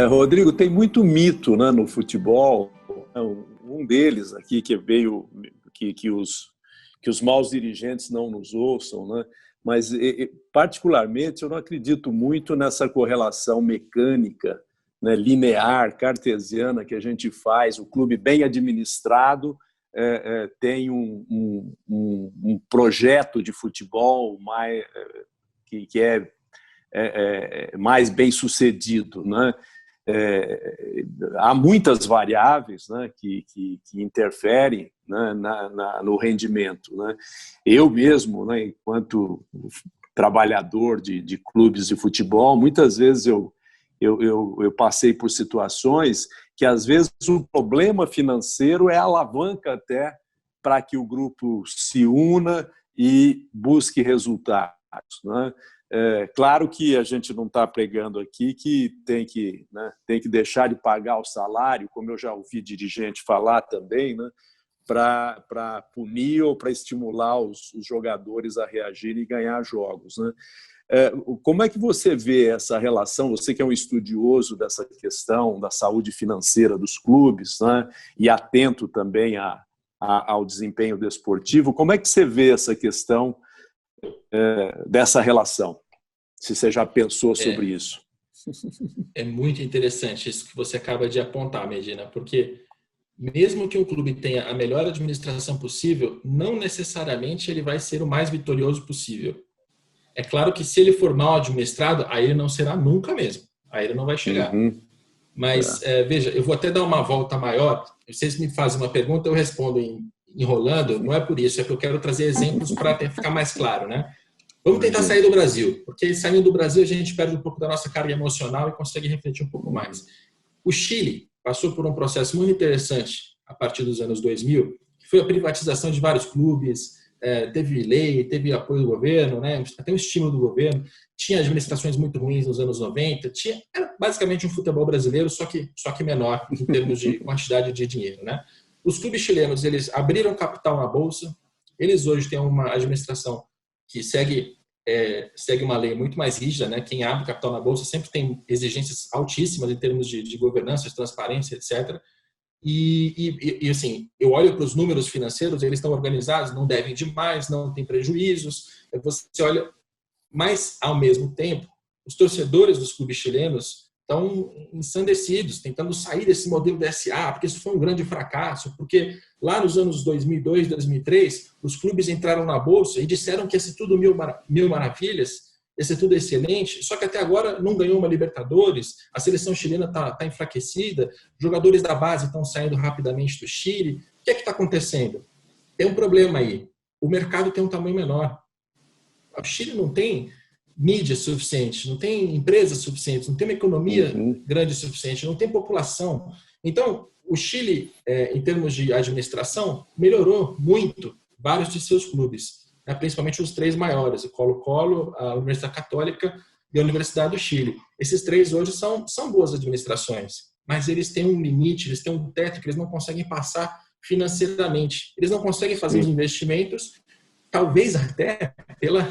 Rodrigo, tem muito mito, né, no futebol. Um deles aqui que veio que os maus dirigentes não nos ouçam, né? Mas particularmente eu não acredito muito nessa correlação mecânica, né, linear, cartesiana que a gente faz. O clube bem administrado tem um projeto de futebol que é mais bem sucedido, né? Há muitas variáveis, né, que interferem, né, no rendimento, né? Eu mesmo, né, enquanto trabalhador de clubes de futebol, muitas vezes eu passei por situações que às vezes o problema financeiro é a alavanca até para que o grupo se una e busque resultados, né? Claro que a gente não está pregando aqui que tem que deixar de pagar o salário, como eu já ouvi dirigente falar também, né, para punir ou para estimular os jogadores a reagirem e ganhar jogos, né? Como é que você vê essa relação? Você que é um estudioso dessa questão da saúde financeira dos clubes, né, e atento também ao desempenho desportivo, como é que você vê essa questão dessa relação, se você já pensou sobre isso? É muito interessante isso que você acaba de apontar, Medina, porque mesmo que um clube tenha a melhor administração possível, não necessariamente ele vai ser o mais vitorioso possível. É claro que se ele for mal administrado, aí ele não será nunca mesmo. Aí ele não vai chegar. Uhum. Mas, veja, eu vou até dar uma volta maior. Vocês me fazem uma pergunta, eu respondo enrolando. Não é por isso, é que eu quero trazer exemplos para ficar mais claro, né? Vamos tentar sair do Brasil, porque saindo do Brasil a gente perde um pouco da nossa carga emocional e consegue refletir um pouco mais. O Chile passou por um processo muito interessante a partir dos anos 2000, que foi a privatização de vários clubes, teve lei, teve apoio do governo, né? Até um estímulo do governo, tinha administrações muito ruins nos anos 90, era basicamente um futebol brasileiro, só que menor em termos de quantidade de dinheiro, né? Os clubes chilenos, eles abriram capital na bolsa, eles hoje têm uma administração que segue uma lei muito mais rígida, né? Quem abre capital na bolsa sempre tem exigências altíssimas em termos de governança, de transparência, etc. E assim, eu olho para os números financeiros, eles estão organizados, não devem demais, não tem prejuízos. Você olha, mas ao mesmo tempo, os torcedores dos clubes chilenos estão ensandecidos, tentando sair desse modelo de SA, porque isso foi um grande fracasso, porque lá nos anos 2002, 2003, os clubes entraram na bolsa e disseram que ia ser tudo mil maravilhas, ia ser tudo excelente, só que até agora não ganhou uma Libertadores, a seleção chilena está enfraquecida, jogadores da base estão saindo rapidamente do Chile. O que é que está acontecendo? Tem um problema aí, o mercado tem um tamanho menor. O Chile não tem mídia suficiente, não tem empresas suficientes, não tem uma economia grande o suficiente, não tem população. Então, o Chile, em termos de administração, melhorou muito vários de seus clubes, né? Principalmente os três maiores, o Colo-Colo, a Universidade Católica e a Universidade do Chile. Esses três hoje são boas administrações, mas eles têm um limite, eles têm um teto que eles não conseguem passar financeiramente. Eles não conseguem fazer os investimentos, talvez até pela...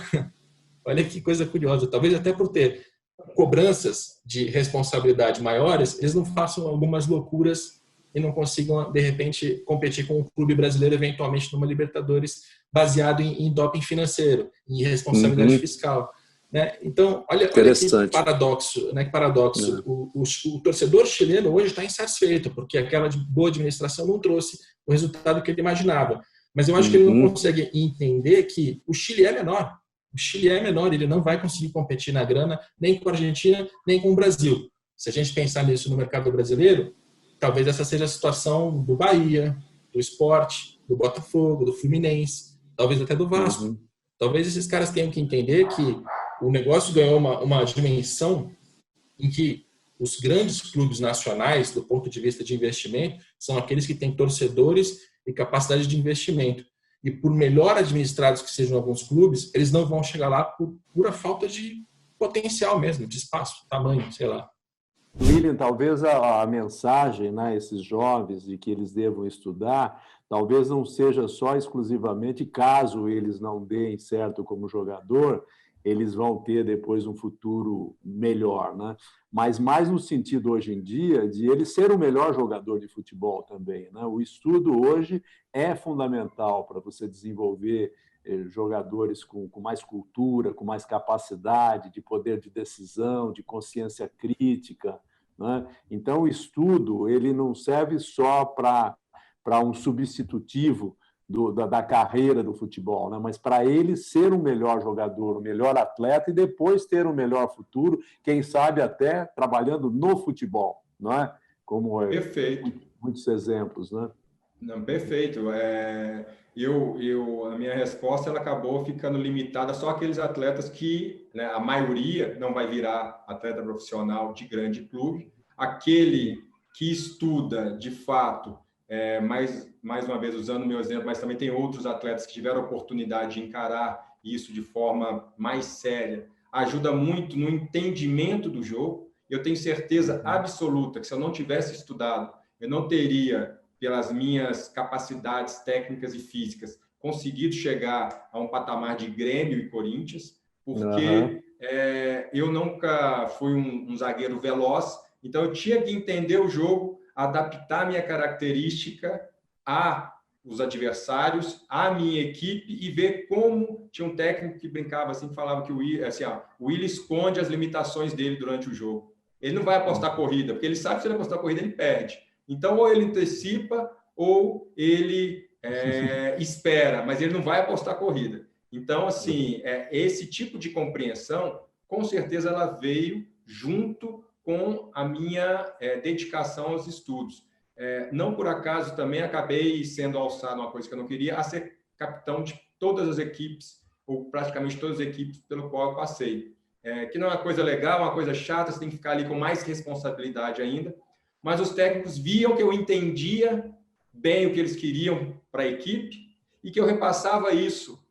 Olha que coisa curiosa. Talvez até por ter cobranças de responsabilidade maiores, eles não façam algumas loucuras e não consigam, de repente, competir com um clube brasileiro, eventualmente, numa Libertadores, baseado em doping financeiro, em responsabilidade fiscal. Né? Então, olha que paradoxo. Né? Que paradoxo. O torcedor chileno hoje está insatisfeito, porque aquela boa administração não trouxe o resultado que ele imaginava. Mas eu acho que ele não consegue entender que o Chile é menor. O Chile é menor, ele não vai conseguir competir na grana nem com a Argentina, nem com o Brasil. Se a gente pensar nisso no mercado brasileiro, talvez essa seja a situação do Bahia, do Sport, do Botafogo, do Fluminense, talvez até do Vasco. Talvez esses caras tenham que entender que o negócio ganhou uma dimensão em que os grandes clubes nacionais, do ponto de vista de investimento, são aqueles que têm torcedores e capacidade de investimento. E por melhor administrados que sejam alguns clubes, eles não vão chegar lá por pura falta de potencial mesmo, de espaço, tamanho, sei lá. William, talvez a mensagem, né, esses jovens, de que eles devam estudar, talvez não seja só exclusivamente caso eles não deem certo como jogador, eles vão ter depois um futuro melhor, né? Mas mais no sentido hoje em dia de ele ser o melhor jogador de futebol também, né? O estudo hoje é fundamental para você desenvolver jogadores com mais cultura, com mais capacidade de poder de decisão, de consciência crítica, né? Então, o estudo ele não serve só para um substitutivo da carreira do futebol, né? Mas para ele ser o melhor jogador, o melhor atleta e depois ter um melhor futuro, quem sabe até trabalhando no futebol, não é? Como Perfeito. Muitos exemplos, né? Não, perfeito. A minha resposta ela acabou ficando limitada só àqueles atletas que, né, a maioria não vai virar atleta profissional de grande clube. Aquele que estuda, de fato, mais uma vez usando o meu exemplo, mas também tem outros atletas que tiveram a oportunidade de encarar isso de forma mais séria, ajuda muito no entendimento do jogo. Eu tenho certeza absoluta que se eu não tivesse estudado, eu não teria, pelas minhas capacidades técnicas e físicas, conseguido chegar a um patamar de Grêmio e Corinthians, porque eu nunca fui um zagueiro veloz, então eu tinha que entender o jogo, adaptar minha característica aos adversários, à minha equipe e ver como tinha um técnico que brincava assim, falava que o Willi esconde as limitações dele durante o jogo. Ele não vai apostar corrida, porque ele sabe que se ele apostar corrida, ele perde. Então, ou ele antecipa ou ele espera, mas ele não vai apostar corrida. Então, assim, esse tipo de compreensão, com certeza, ela veio junto com a minha dedicação aos estudos. Não por acaso, também acabei sendo alçado uma coisa que eu não queria, a ser capitão de todas as equipes, ou praticamente todas as equipes pelo qual eu passei. Que não é uma coisa legal, uma coisa chata, você tem que ficar ali com mais responsabilidade ainda, mas os técnicos viam que eu entendia bem o que eles queriam para a equipe e que eu repassava isso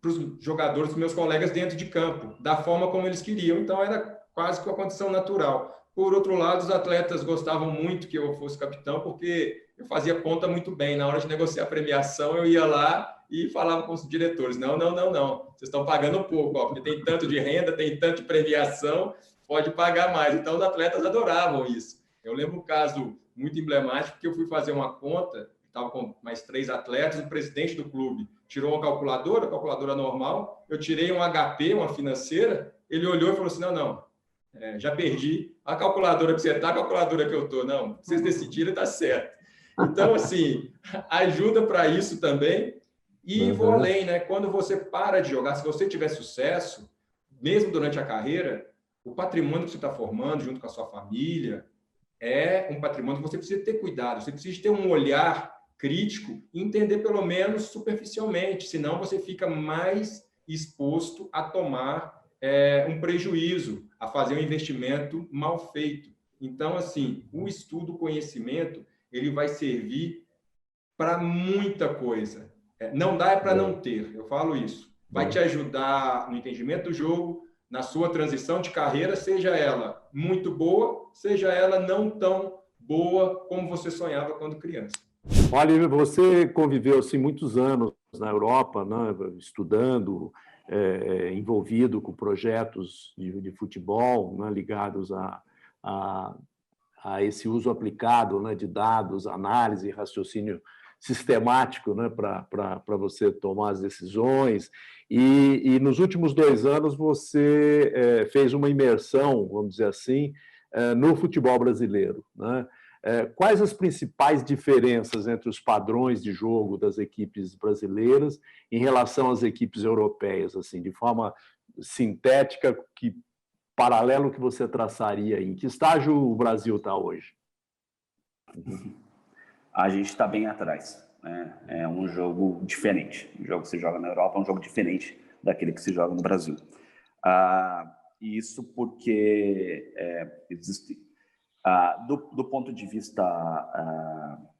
para os jogadores, para os meus colegas dentro de campo, da forma como eles queriam. Então, era quase que uma condição natural. Por outro lado, os atletas gostavam muito que eu fosse capitão, porque eu fazia ponta muito bem. Na hora de negociar a premiação, eu ia lá e falava com os diretores, não, vocês estão pagando pouco, porque tem tanto de renda, tem tanto de premiação, pode pagar mais. Então, os atletas adoravam isso. Eu lembro um caso muito emblemático que eu fui fazer uma conta, estava com mais 3 atletas, o presidente do clube tirou uma calculadora normal, eu tirei um HP, uma financeira, ele olhou e falou assim, já perdi, a calculadora que você está, a calculadora que eu estou, não, vocês decidiram, está certo. Então, assim, ajuda para isso também, e vou além, né? Quando você para de jogar, se você tiver sucesso, mesmo durante a carreira, o patrimônio que você está formando junto com a sua família, é um patrimônio que você precisa ter cuidado, você precisa ter um olhar crítico e entender pelo menos superficialmente, senão você fica mais exposto a tomar um prejuízo, a fazer um investimento mal feito. Então, assim, o estudo, o conhecimento, ele vai servir para muita coisa. Não dá para não ter, eu falo isso. Vai te ajudar no entendimento do jogo, na sua transição de carreira, seja ela muito boa, seja ela não tão boa como você sonhava quando criança. Olha, você conviveu assim, muitos anos na Europa, né, estudando, envolvido com projetos de futebol, né, ligados a esse uso aplicado, né, de dados, análise e raciocínio sistemático, né, para você tomar as decisões. E nos últimos 2 anos você fez uma imersão, vamos dizer assim, no futebol brasileiro, né? Quais as principais diferenças entre os padrões de jogo das equipes brasileiras em relação às equipes europeias, assim, de forma sintética, que paralelo que você traçaria aí? Em que estágio o Brasil está hoje? A gente está bem atrás, né? É um jogo diferente. O jogo que se joga na Europa é um jogo diferente daquele que se joga no Brasil. Isso porque existe, do ponto de vista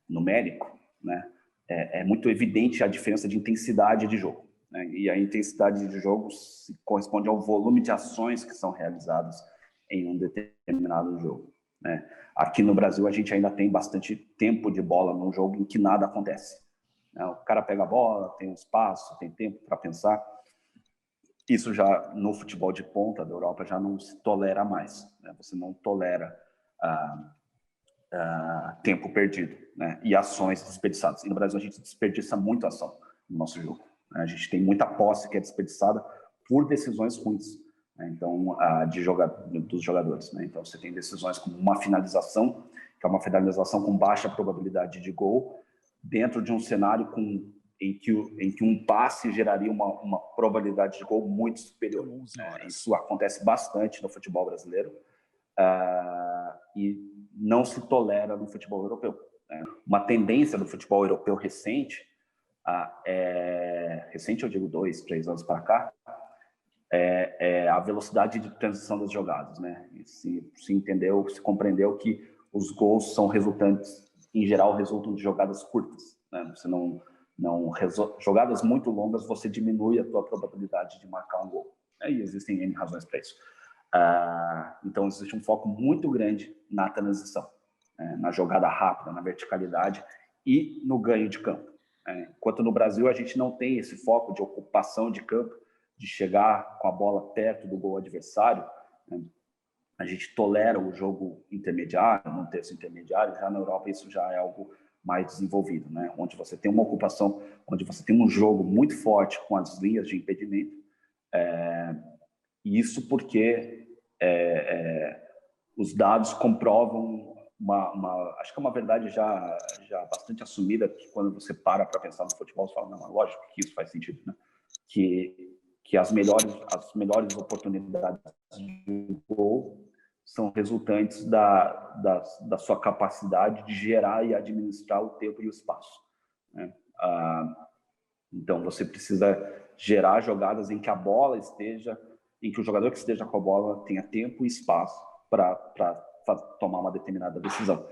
numérico, né? É muito evidente a diferença de intensidade de jogo, né? E a intensidade de jogo corresponde ao volume de ações que são realizadas em um determinado jogo, né? Aqui no Brasil, a gente ainda tem bastante tempo de bola num jogo em que nada acontece, né? O cara pega a bola, tem um espaço, tem tempo para pensar. Isso já no futebol de ponta da Europa já não se tolera mais, né? Você não tolera tempo perdido, né? E ações desperdiçadas. E no Brasil a gente desperdiça muito ação no nosso jogo, né? A gente tem muita posse que é desperdiçada por decisões ruins, né? Então, dos jogadores, né? Então você tem decisões como uma finalização, que é uma finalização com baixa probabilidade de gol, dentro de um cenário em que um passe geraria uma probabilidade de gol muito superior. Isso acontece bastante no futebol brasileiro e não se tolera no futebol europeu, né? Uma tendência do futebol europeu recente, recente eu digo 2, 3 anos para cá, é a velocidade de transição das jogadas, né? E se compreendeu que os gols são resultantes, em geral, resultam de jogadas curtas, né? Você jogadas muito longas, você diminui a tua probabilidade de marcar um gol, né? E existem N razões para isso. Então, existe um foco muito grande na transição, né? Na jogada rápida, na verticalidade e no ganho de campo, né? Enquanto no Brasil a gente não tem esse foco de ocupação de campo, de chegar com a bola perto do gol adversário, né? A gente tolera o jogo intermediário, num terço intermediário. Já na Europa isso já é algo mais desenvolvido, né? Onde você tem uma ocupação, onde você tem um jogo muito forte com as linhas de impedimento. Isso porque os dados comprovam acho que é uma verdade já bastante assumida, que quando você para pensar no futebol, você fala, não, é lógico que isso faz sentido, né? Que as melhores oportunidades de gol são resultantes da sua capacidade de gerar e administrar o tempo e o espaço, né? Então, você precisa gerar jogadas em que a bola esteja, em que o jogador que esteja com a bola tenha tempo e espaço para tomar uma determinada decisão.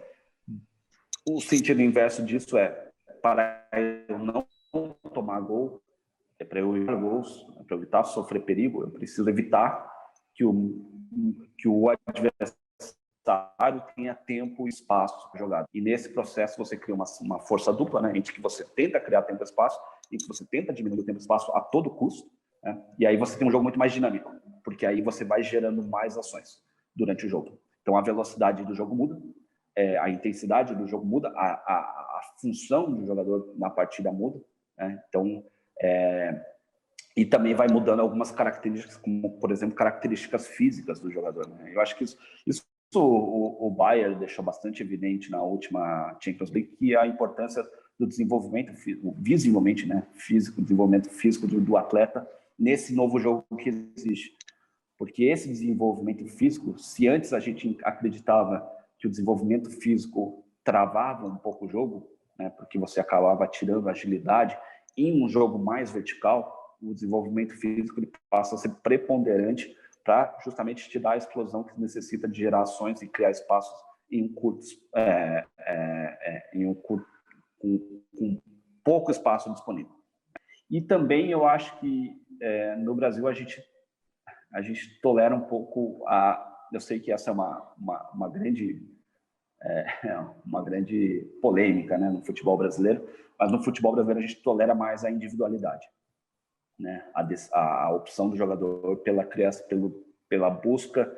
O sentido inverso disso para eu não tomar gol, para eu evitar gols, para eu evitar sofrer perigo, eu preciso evitar que o adversário tenha tempo e espaço para jogar. E nesse processo você cria uma força dupla, né, entre que você tenta criar tempo e espaço e que você tenta diminuir o tempo e espaço a todo custo, né, e aí você tem um jogo muito mais dinâmico, porque aí você vai gerando mais ações durante o jogo. Então a velocidade do jogo muda, a intensidade do jogo muda, a função do jogador na partida muda, né? Então e também vai mudando algumas características, como, por exemplo, características físicas do jogador, né? Eu acho que isso o Bayern deixou bastante evidente na última Champions League, que a importância do desenvolvimento, visivelmente, né, físico, desenvolvimento físico do atleta nesse novo jogo que existe. Porque esse desenvolvimento físico, se antes a gente acreditava que o desenvolvimento físico travava um pouco o jogo, né, porque você acabava tirando agilidade, em um jogo mais vertical, o desenvolvimento físico ele passa a ser preponderante para justamente te dar a explosão que necessita de gerar ações e criar espaços em curtos, com pouco espaço disponível. E também eu acho que no Brasil a gente tolera um pouco eu sei que essa é uma grande polêmica, né, no futebol brasileiro, mas no futebol brasileiro a gente tolera mais a individualidade, né, a opção do jogador pela busca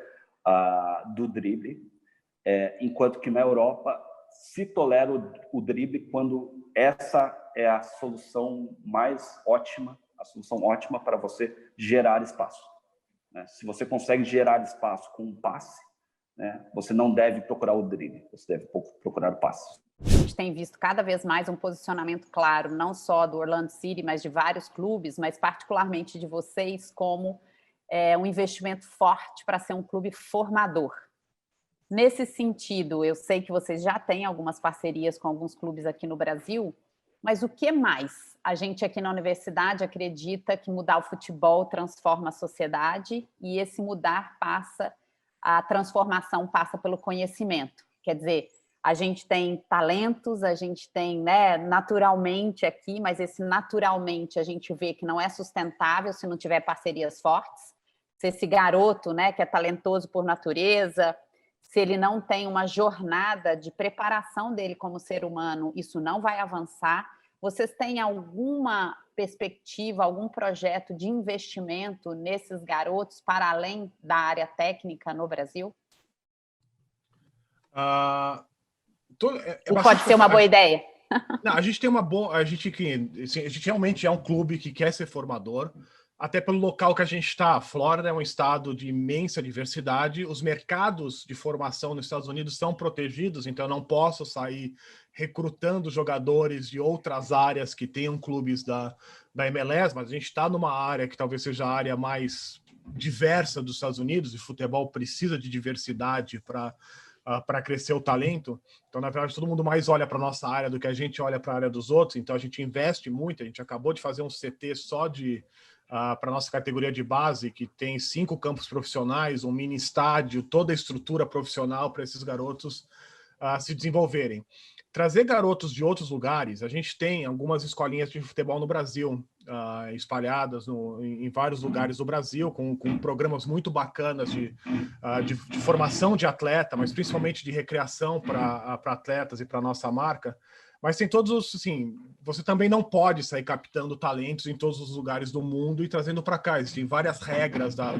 do drible, enquanto que na Europa se tolera o drible quando essa é a solução ótima para você gerar espaço, né? Se você consegue gerar espaço com um passe, né, você não deve procurar o drible, você deve procurar o passe. A gente tem visto cada vez mais um posicionamento claro, não só do Orlando City, mas de vários clubes, mas particularmente de vocês, como um investimento forte para ser um clube formador. Nesse sentido, eu sei que vocês já têm algumas parcerias com alguns clubes aqui no Brasil, mas o que mais? A gente aqui na universidade acredita que mudar o futebol transforma a sociedade e esse a transformação passa pelo conhecimento. Quer dizer, a gente tem talentos, a gente tem, né, naturalmente aqui, mas esse naturalmente a gente vê que não é sustentável se não tiver parcerias fortes. Se esse garoto, né, que é talentoso por natureza, se ele não tem uma jornada de preparação dele como ser humano, isso não vai avançar. vocês têm alguma perspectiva, algum projeto de investimento nesses garotos para além da área técnica no Brasil? Pode ser uma boa ideia? Não, a gente tem uma boa... A gente realmente é um clube que quer ser formador, até pelo local que a gente está. A Flórida é um estado de imensa diversidade. Os mercados de formação nos Estados Unidos são protegidos, então eu não posso sair recrutando jogadores de outras áreas que tenham clubes da MLS, mas a gente está numa área que talvez seja a área mais diversa dos Estados Unidos, e futebol precisa de diversidade para crescer o talento. Então, na verdade, todo mundo mais olha para a nossa área do que a gente olha para a área dos outros, então a gente investe muito. A gente acabou de fazer um CT só para a nossa categoria de base, que tem 5 campos profissionais, um mini estádio, toda a estrutura profissional para esses garotos se desenvolverem. Trazer garotos de outros lugares, a gente tem algumas escolinhas de futebol no Brasil, espalhadas em vários lugares do Brasil, com programas muito bacanas de formação de atleta, mas principalmente de recreação para atletas e para a nossa marca. Mas tem todos os, assim, você também não pode sair captando talentos em todos os lugares do mundo e trazendo para cá. Existem várias regras da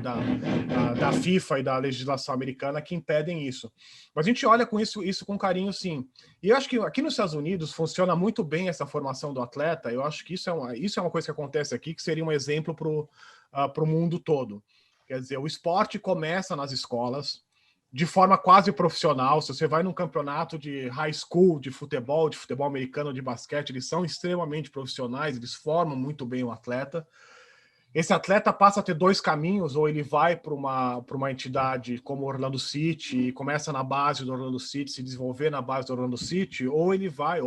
FIFA e da legislação americana que impedem isso. Mas a gente olha com isso com carinho, sim. E eu acho que aqui nos Estados Unidos funciona muito bem essa formação do atleta. Eu acho que isso é uma coisa que acontece aqui, que seria um exemplo para o mundo todo. Quer dizer, o esporte começa nas escolas, de forma quase profissional. Se você vai num campeonato de high school, de futebol americano, de basquete, eles são extremamente profissionais, eles formam muito bem o atleta. Esse atleta passa a ter 2 caminhos: ou ele vai para uma entidade como Orlando City e começa na base do Orlando City, se desenvolver na base do Orlando City, ou ele vai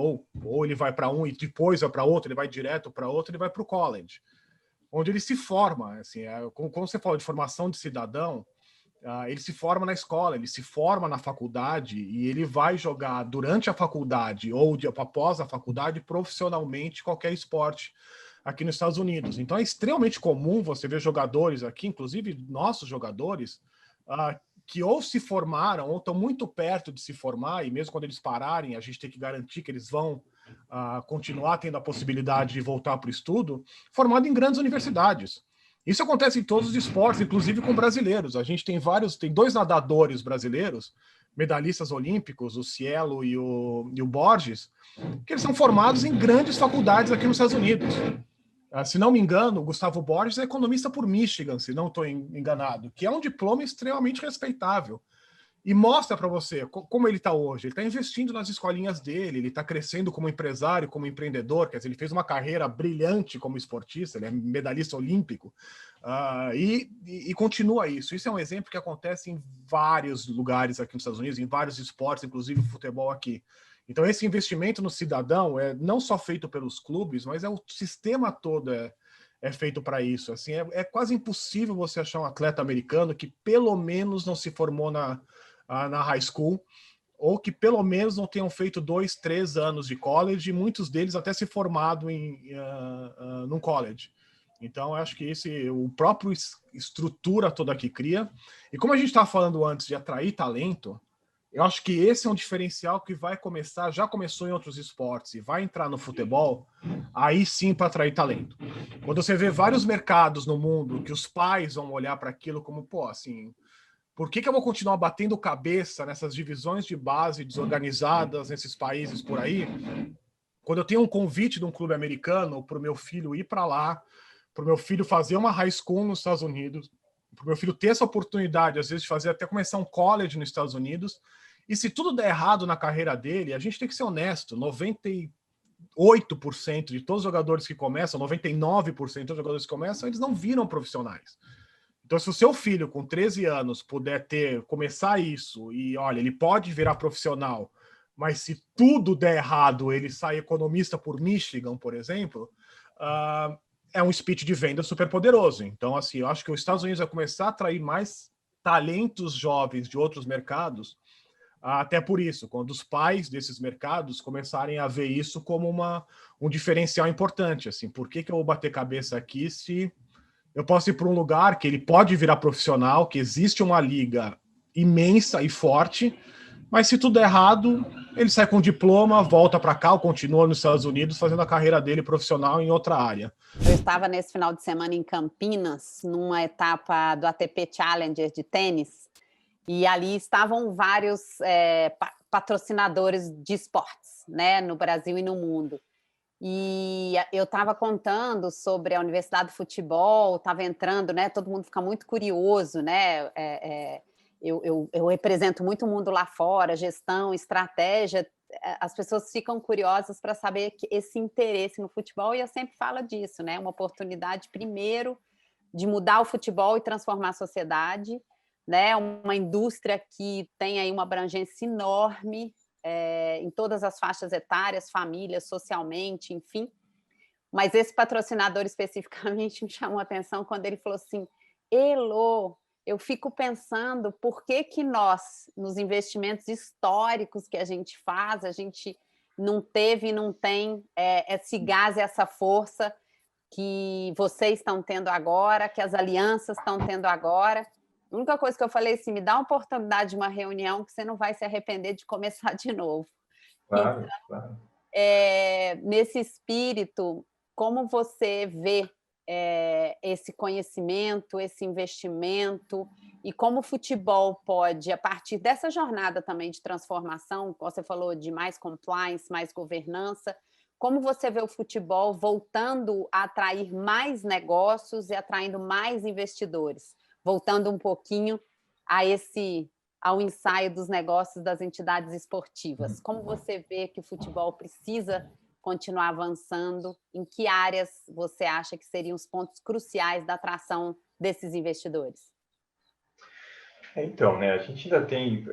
para um e depois vai para outro, ele vai direto para outro, ele vai para o college, onde ele se forma. Assim, como você fala de formação de cidadão, ele se forma na escola, ele se forma na faculdade, e ele vai jogar durante a faculdade ou após a faculdade profissionalmente qualquer esporte aqui nos Estados Unidos. Então é extremamente comum você ver jogadores aqui, inclusive nossos jogadores, que ou se formaram ou estão muito perto de se formar, e mesmo quando eles pararem, a gente tem que garantir que eles vão continuar tendo a possibilidade de voltar para o estudo, formado em grandes universidades. Isso acontece em todos os esportes, inclusive com brasileiros. A gente tem 2 nadadores brasileiros, medalhistas olímpicos, o Cielo e o Borges, que eles são formados em grandes faculdades aqui nos Estados Unidos. Se não me engano, o Gustavo Borges é economista por Michigan, se não estou enganado, que é um diploma extremamente respeitável. E mostra para você como ele está hoje. Ele está investindo nas escolinhas dele, ele está crescendo como empresário, como empreendedor. Quer dizer, ele fez uma carreira brilhante como esportista, ele é medalhista olímpico, e continua isso. Isso é um exemplo que acontece em vários lugares aqui nos Estados Unidos, em vários esportes, inclusive o futebol aqui. Então, esse investimento no cidadão é não só feito pelos clubes, mas o sistema todo é feito para isso. Assim, é quase impossível você achar um atleta americano que pelo menos não se formou na high school, ou que pelo menos não tenham feito 2, 3 anos de college, e muitos deles até se formado num college. Então, eu acho que o próprio estrutura toda que cria. E como a gente estava falando antes de atrair talento, eu acho que esse é um diferencial que vai começar, já começou em outros esportes, e vai entrar no futebol, aí sim, para atrair talento. Quando você vê vários mercados no mundo que os pais vão olhar para aquilo como, assim, por que eu vou continuar batendo cabeça nessas divisões de base desorganizadas nesses países por aí, quando eu tenho um convite de um clube americano para o meu filho ir para lá, para o meu filho fazer uma high school nos Estados Unidos, para o meu filho ter essa oportunidade, às vezes, de fazer até começar um college nos Estados Unidos. E se tudo der errado na carreira dele, a gente tem que ser honesto, 98% de todos os jogadores que começam, 99% dos jogadores que começam, eles não viram profissionais. Então, se o seu filho, com 13 anos, puder começar isso, e olha, ele pode virar profissional, mas se tudo der errado, ele sai economista por Michigan, por exemplo, é um speech de venda super poderoso. Então, assim, eu acho que os Estados Unidos vai começar a atrair mais talentos jovens de outros mercados, até por isso, quando os pais desses mercados começarem a ver isso como um diferencial importante. Assim, por que eu vou bater cabeça aqui se eu posso ir para um lugar que ele pode virar profissional, que existe uma liga imensa e forte, Mas se tudo der errado, ele sai com diploma, volta para cá ou continua nos Estados Unidos fazendo a carreira dele profissional em outra área. Eu estava nesse final de semana em Campinas, numa etapa do ATP Challenger de tênis, e ali estavam vários patrocinadores de esportes, né, no Brasil e no mundo. E eu estava contando sobre a Universidade do Futebol, estava entrando, né? Todo mundo fica muito curioso, né? Eu represento muito o mundo lá fora, gestão, estratégia. As pessoas ficam curiosas para saber que esse interesse no futebol, e eu sempre falo disso, né? Uma oportunidade, primeiro, de mudar o futebol e transformar a sociedade, né? Uma indústria que tem aí uma abrangência enorme, em todas as faixas etárias, famílias, socialmente, enfim. Mas esse patrocinador especificamente me chamou a atenção quando ele falou assim: Elô, eu fico pensando por que nós, nos investimentos históricos que a gente faz, a gente não teve e não tem esse gás e essa força que vocês estão tendo agora, que as alianças estão tendo agora. A única coisa que eu falei é assim, me dá uma oportunidade de uma reunião que você não vai se arrepender de começar de novo. Claro, então, claro. Nesse espírito, como você vê esse conhecimento, esse investimento, e como o futebol pode, a partir dessa jornada também de transformação, você falou de mais compliance, mais governança, como você vê o futebol voltando a atrair mais negócios e atraindo mais investidores? Voltando um pouquinho ao ensaio dos negócios das entidades esportivas. Como você vê que o futebol precisa continuar avançando? Em que áreas você acha que seriam os pontos cruciais da atração desses investidores? Então, né, a gente ainda tem...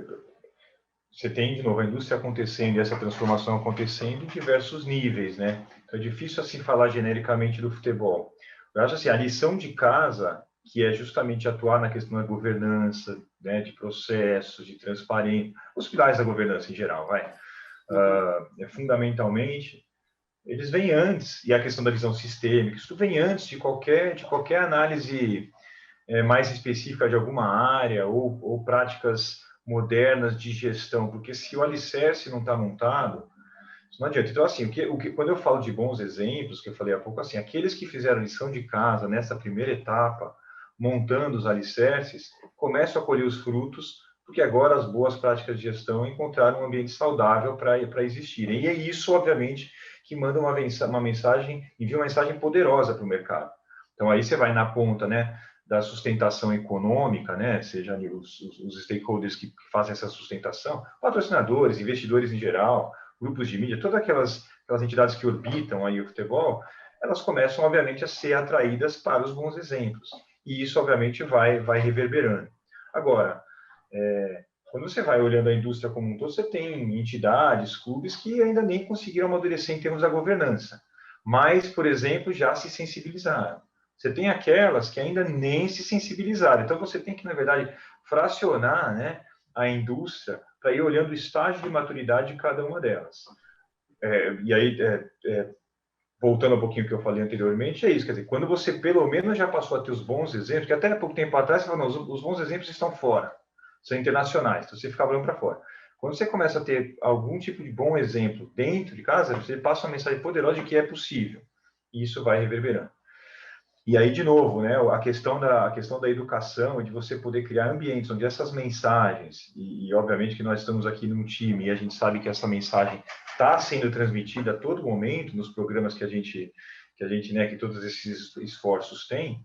Você tem, de novo, a indústria acontecendo e essa transformação acontecendo em diversos níveis, né? Então, é difícil, assim, falar genericamente do futebol. Eu acho, assim, a lição de casa, que é justamente atuar na questão da governança, né, de processos, de transparência, os pilares da governança em geral, fundamentalmente, eles vêm antes, e a questão da visão sistêmica, isso vem antes de qualquer análise mais específica de alguma área ou práticas modernas de gestão, porque se o alicerce não está montado, isso não adianta. Então, assim, quando eu falo de bons exemplos, que eu falei há pouco, assim, aqueles que fizeram lição de casa nessa primeira etapa, montando os alicerces, começam a colher os frutos, porque agora as boas práticas de gestão encontraram um ambiente saudável para existirem. E é isso, obviamente, que manda uma mensagem, envia uma mensagem poderosa para o mercado. Então, aí você vai na ponta, né, da sustentação econômica, né, seja os stakeholders que fazem essa sustentação, patrocinadores, investidores em geral, grupos de mídia, todas aquelas entidades que orbitam aí o futebol, elas começam, obviamente, a ser atraídas para os bons exemplos. E isso, obviamente, vai reverberando. Agora, quando você vai olhando a indústria como um todo, você tem entidades, clubes que ainda nem conseguiram amadurecer em termos da governança, mas, por exemplo, já se sensibilizaram. Você tem aquelas que ainda nem se sensibilizaram. Então, você tem que, na verdade, fracionar, né, a indústria para ir olhando o estágio de maturidade de cada uma delas. E aí, voltando um pouquinho ao que eu falei anteriormente, é isso. Quer dizer, quando você, pelo menos, já passou a ter os bons exemplos, que até há pouco tempo atrás, você falou, não, os bons exemplos estão fora, são internacionais, então você fica olhando para fora. Quando você começa a ter algum tipo de bom exemplo dentro de casa, você passa uma mensagem poderosa de que é possível. E isso vai reverberando. E aí, de novo, né, a questão da educação, de você poder criar ambientes onde essas mensagens, e obviamente que nós estamos aqui num time e a gente sabe que essa mensagem está sendo transmitida a todo momento nos programas que a gente né, que todos esses esforços têm,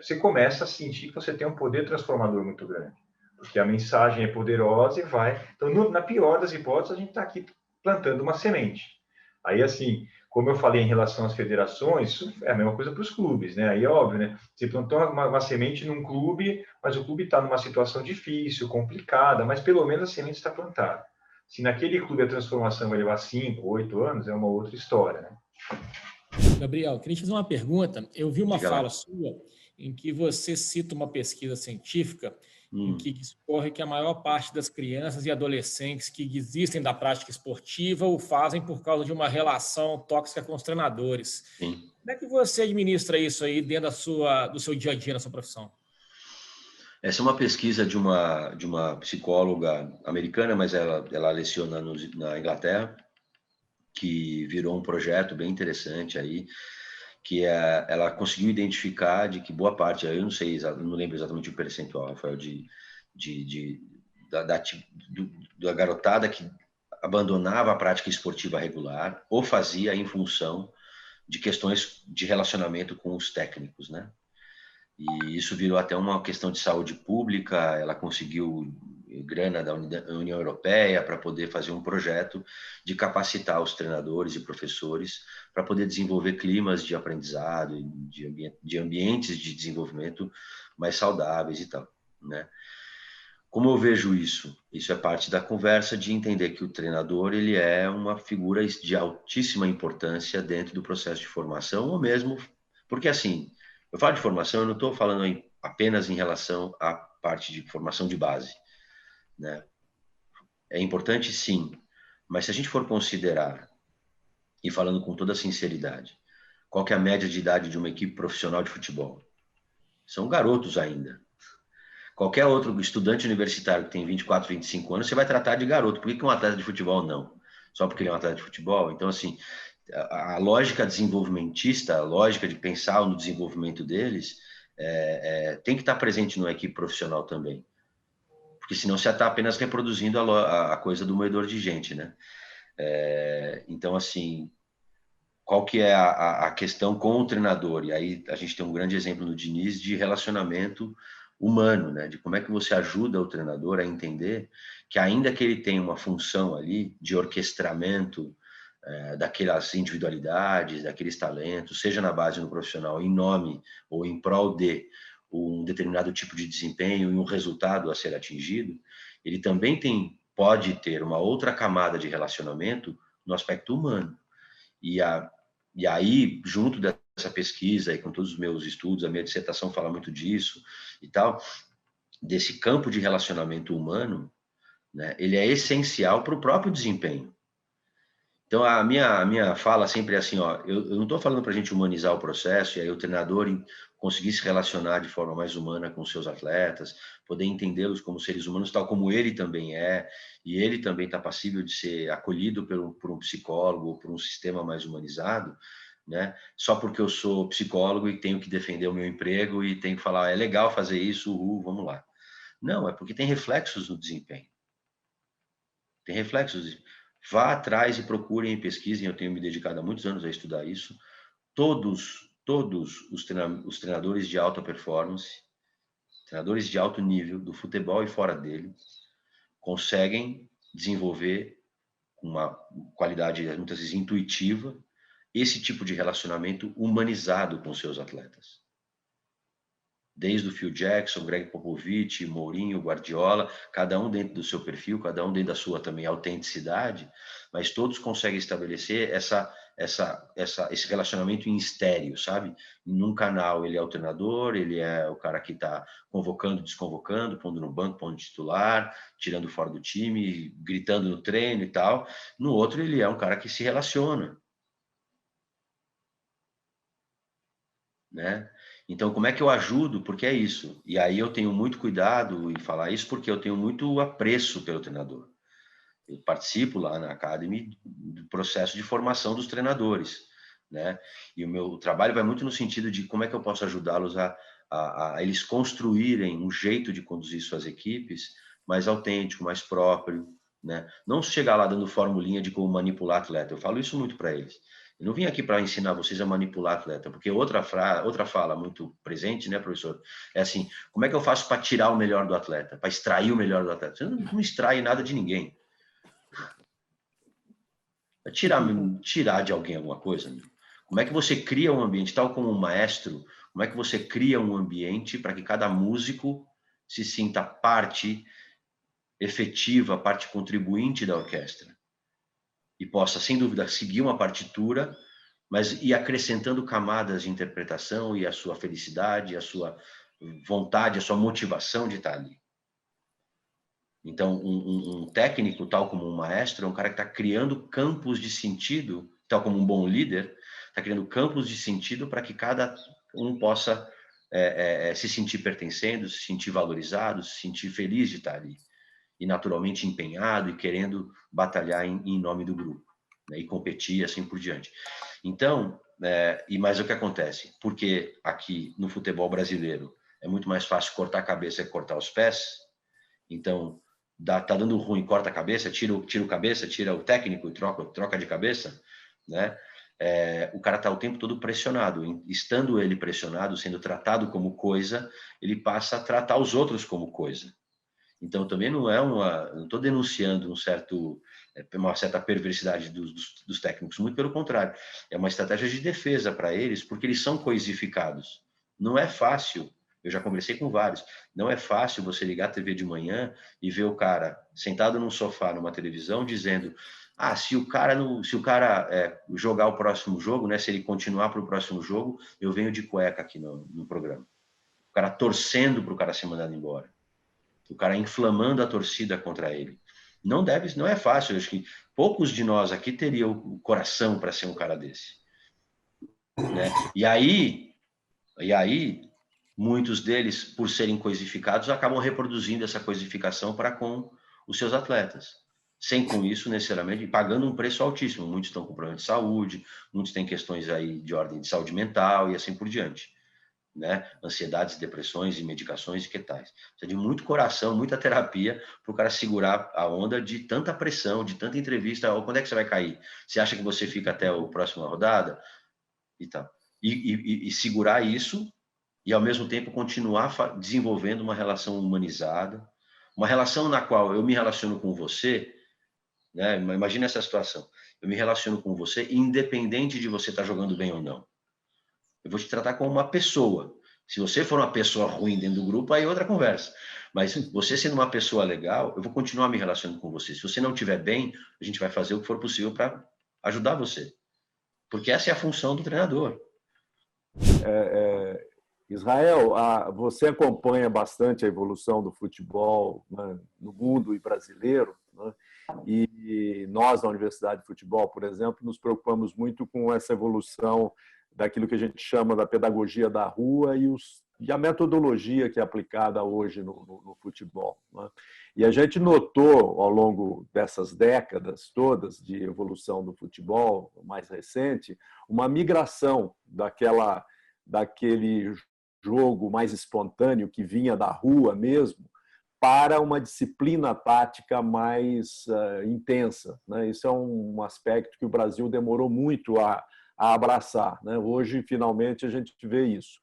você começa a sentir que você tem um poder transformador muito grande. Porque a mensagem é poderosa e vai... Então, na pior das hipóteses, a gente está aqui plantando uma semente. Aí, assim, como eu falei em relação às federações, isso é a mesma coisa para os clubes, né? Aí é óbvio, né? Você plantou uma semente num clube, mas o clube está numa situação difícil, complicada, mas pelo menos a semente está plantada. Se naquele clube a transformação vai levar 5, 8 anos, é uma outra história, né? Gabriel, queria te fazer uma pergunta. Eu vi uma fala sua em que você cita uma pesquisa científica em que discorre que a maior parte das crianças e adolescentes que desistem da prática esportiva o fazem por causa de uma relação tóxica com os treinadores. Sim. Como é que você administra isso aí dentro do seu dia a dia, na sua profissão? Essa é uma pesquisa de uma psicóloga americana, mas ela leciona na Inglaterra, que virou um projeto bem interessante aí, que ela conseguiu identificar de que boa parte, eu não sei, não lembro exatamente o percentual, Rafael, da garotada que abandonava a prática esportiva regular ou fazia em função de questões de relacionamento com os técnicos, né? E isso virou até uma questão de saúde pública. Ela conseguiu grana da União Europeia para poder fazer um projeto de capacitar os treinadores e professores para poder desenvolver climas de aprendizado, de ambientes de desenvolvimento mais saudáveis e tal, né? Como eu vejo isso? Isso é parte da conversa de entender que o treinador ele é uma figura de altíssima importância dentro do processo de formação, ou mesmo porque assim, eu falo de formação, eu não estou falando apenas em relação à parte de formação de base, né? É importante sim, mas se a gente for considerar, e falando com toda sinceridade, qual que é a média de idade de uma equipe profissional de futebol? São garotos ainda. Qualquer outro estudante universitário que tem 24, 25 anos, você vai tratar de garoto. Por que um atleta de futebol não? Só porque ele é um atleta de futebol? Então, assim, a lógica desenvolvimentista, a lógica de pensar no desenvolvimento deles, tem que estar presente numa equipe profissional também. Porque senão você está apenas reproduzindo a coisa do moedor de gente, né? Então, assim, qual que é a questão com o treinador? E aí a gente tem um grande exemplo no Diniz de relacionamento humano, né? De como é que você ajuda o treinador a entender que ainda que ele tenha uma função ali de orquestramento daquelas individualidades, daqueles talentos, seja na base ou no profissional, em nome ou em prol de um determinado tipo de desempenho e um resultado a ser atingido, ele também pode ter uma outra camada de relacionamento no aspecto humano. E aí, junto dessa pesquisa e com todos os meus estudos, a minha dissertação fala muito disso e tal, desse campo de relacionamento humano, né, ele é essencial para o próprio desempenho. Então, a minha fala sempre é assim, ó, eu não estou falando para a gente humanizar o processo e aí o treinador conseguir se relacionar de forma mais humana com os seus atletas, poder entendê-los como seres humanos, tal como ele também é, e ele também está passível de ser acolhido por um psicólogo ou por um sistema mais humanizado, né? Só porque eu sou psicólogo e tenho que defender o meu emprego e tenho que falar, é legal fazer isso, vamos lá. Não, é porque tem reflexos no desempenho. Tem reflexos. Vá atrás e procurem e pesquisem. Eu tenho me dedicado há muitos anos a estudar isso. Todos os treinadores de alta performance, treinadores de alto nível do futebol e fora dele, conseguem desenvolver uma qualidade, muitas vezes, intuitiva, esse tipo de relacionamento humanizado com seus atletas. Desde o Phil Jackson, Greg Popovich, Mourinho, Guardiola, cada um dentro do seu perfil, cada um dentro da sua também autenticidade, mas todos conseguem estabelecer esse relacionamento em estéreo, sabe? Num canal ele é o treinador, ele é o cara que está convocando, desconvocando, pondo no banco, pondo titular, tirando fora do time, gritando no treino e tal. No outro ele é um cara que se relaciona, né? Então, como é que eu ajudo? Porque é isso. E aí eu tenho muito cuidado em falar isso, porque eu tenho muito apreço pelo treinador. Eu participo lá na Academy do processo de formação dos treinadores, né? E o meu trabalho vai muito no sentido de como é que eu posso ajudá-los a eles construírem um jeito de conduzir suas equipes mais autêntico, mais próprio, né? Não chegar lá dando formulinha de como manipular atleta. Eu falo isso muito para eles. Eu não vim aqui para ensinar vocês a manipular atleta, porque outra fala muito presente, né, professor? É assim, como é que eu faço para tirar o melhor do atleta, para extrair o melhor do atleta? Você não extrai nada de ninguém. É tirar de alguém alguma coisa. Como é que você cria um ambiente, tal como um maestro, como é que você cria um ambiente para que cada músico se sinta parte efetiva, parte contribuinte da orquestra? E possa, sem dúvida, seguir uma partitura, mas ir acrescentando camadas de interpretação e a sua felicidade, a sua vontade, a sua motivação de estar ali. Então, um técnico, tal como um maestro, é um cara que está criando campos de sentido, tal como um bom líder, está criando campos de sentido para que cada um possa se sentir pertencendo, se sentir valorizado, se sentir feliz de estar ali. E naturalmente empenhado e querendo batalhar em nome do grupo, né? E competir e assim por diante. Então, mas o que acontece? Porque aqui no futebol brasileiro é muito mais fácil cortar a cabeça que cortar os pés. Então, tá dando ruim, corta a cabeça, tira o cabeça, tira o técnico e troca de cabeça, né? O cara está o tempo todo pressionado. Estando ele pressionado, sendo tratado como coisa, ele passa a tratar os outros como coisa. Então, também não estou denunciando uma certa perversidade dos técnicos, muito pelo contrário. É uma estratégia de defesa para eles, porque eles são coisificados. Não é fácil, eu já conversei com vários, não é fácil você ligar a TV de manhã e ver o cara sentado num sofá, numa televisão, dizendo: se o cara jogar o próximo jogo, né, se ele continuar para o próximo jogo, eu venho de cueca aqui no programa. O cara torcendo para o cara ser mandado embora. O cara inflamando a torcida contra ele. Não é fácil. Eu acho que poucos de nós aqui teriam o coração para ser um cara desse, né? E aí, muitos deles, por serem coisificados, acabam reproduzindo essa coisificação para com os seus atletas, sem com isso necessariamente pagando um preço altíssimo. Muitos estão com problema de saúde, muitos têm questões aí de ordem de saúde mental e assim por diante, né? Ansiedades, depressões e medicações e que tais. Precisa de muito coração, muita terapia para o cara segurar a onda de tanta pressão, de tanta entrevista. Quando é que você vai cair? Você acha que você fica até a próxima rodada? E tal. E segurar isso e, ao mesmo tempo, continuar desenvolvendo uma relação humanizada, uma relação na qual eu me relaciono com você, né? Imagina essa situação. Eu me relaciono com você independente de você estar jogando bem ou não. Eu vou te tratar como uma pessoa. Se você for uma pessoa ruim dentro do grupo, aí é outra conversa. Mas você sendo uma pessoa legal, eu vou continuar me relacionando com você. Se você não estiver bem, a gente vai fazer o que for possível para ajudar você. Porque essa é a função do treinador. Israel, você acompanha bastante a evolução do futebol, né, no mundo e brasileiro, né? E nós, na Universidade de Futebol, por exemplo, nos preocupamos muito com essa evolução daquilo que a gente chama da pedagogia da rua e a metodologia que é aplicada hoje no futebol, né? E a gente notou, ao longo dessas décadas todas de evolução do futebol, mais recente, uma migração daquele jogo mais espontâneo que vinha da rua mesmo, para uma disciplina tática mais intensa, né? Isso é um aspecto que o Brasil demorou muito a abraçar, né? Hoje, finalmente, a gente vê isso.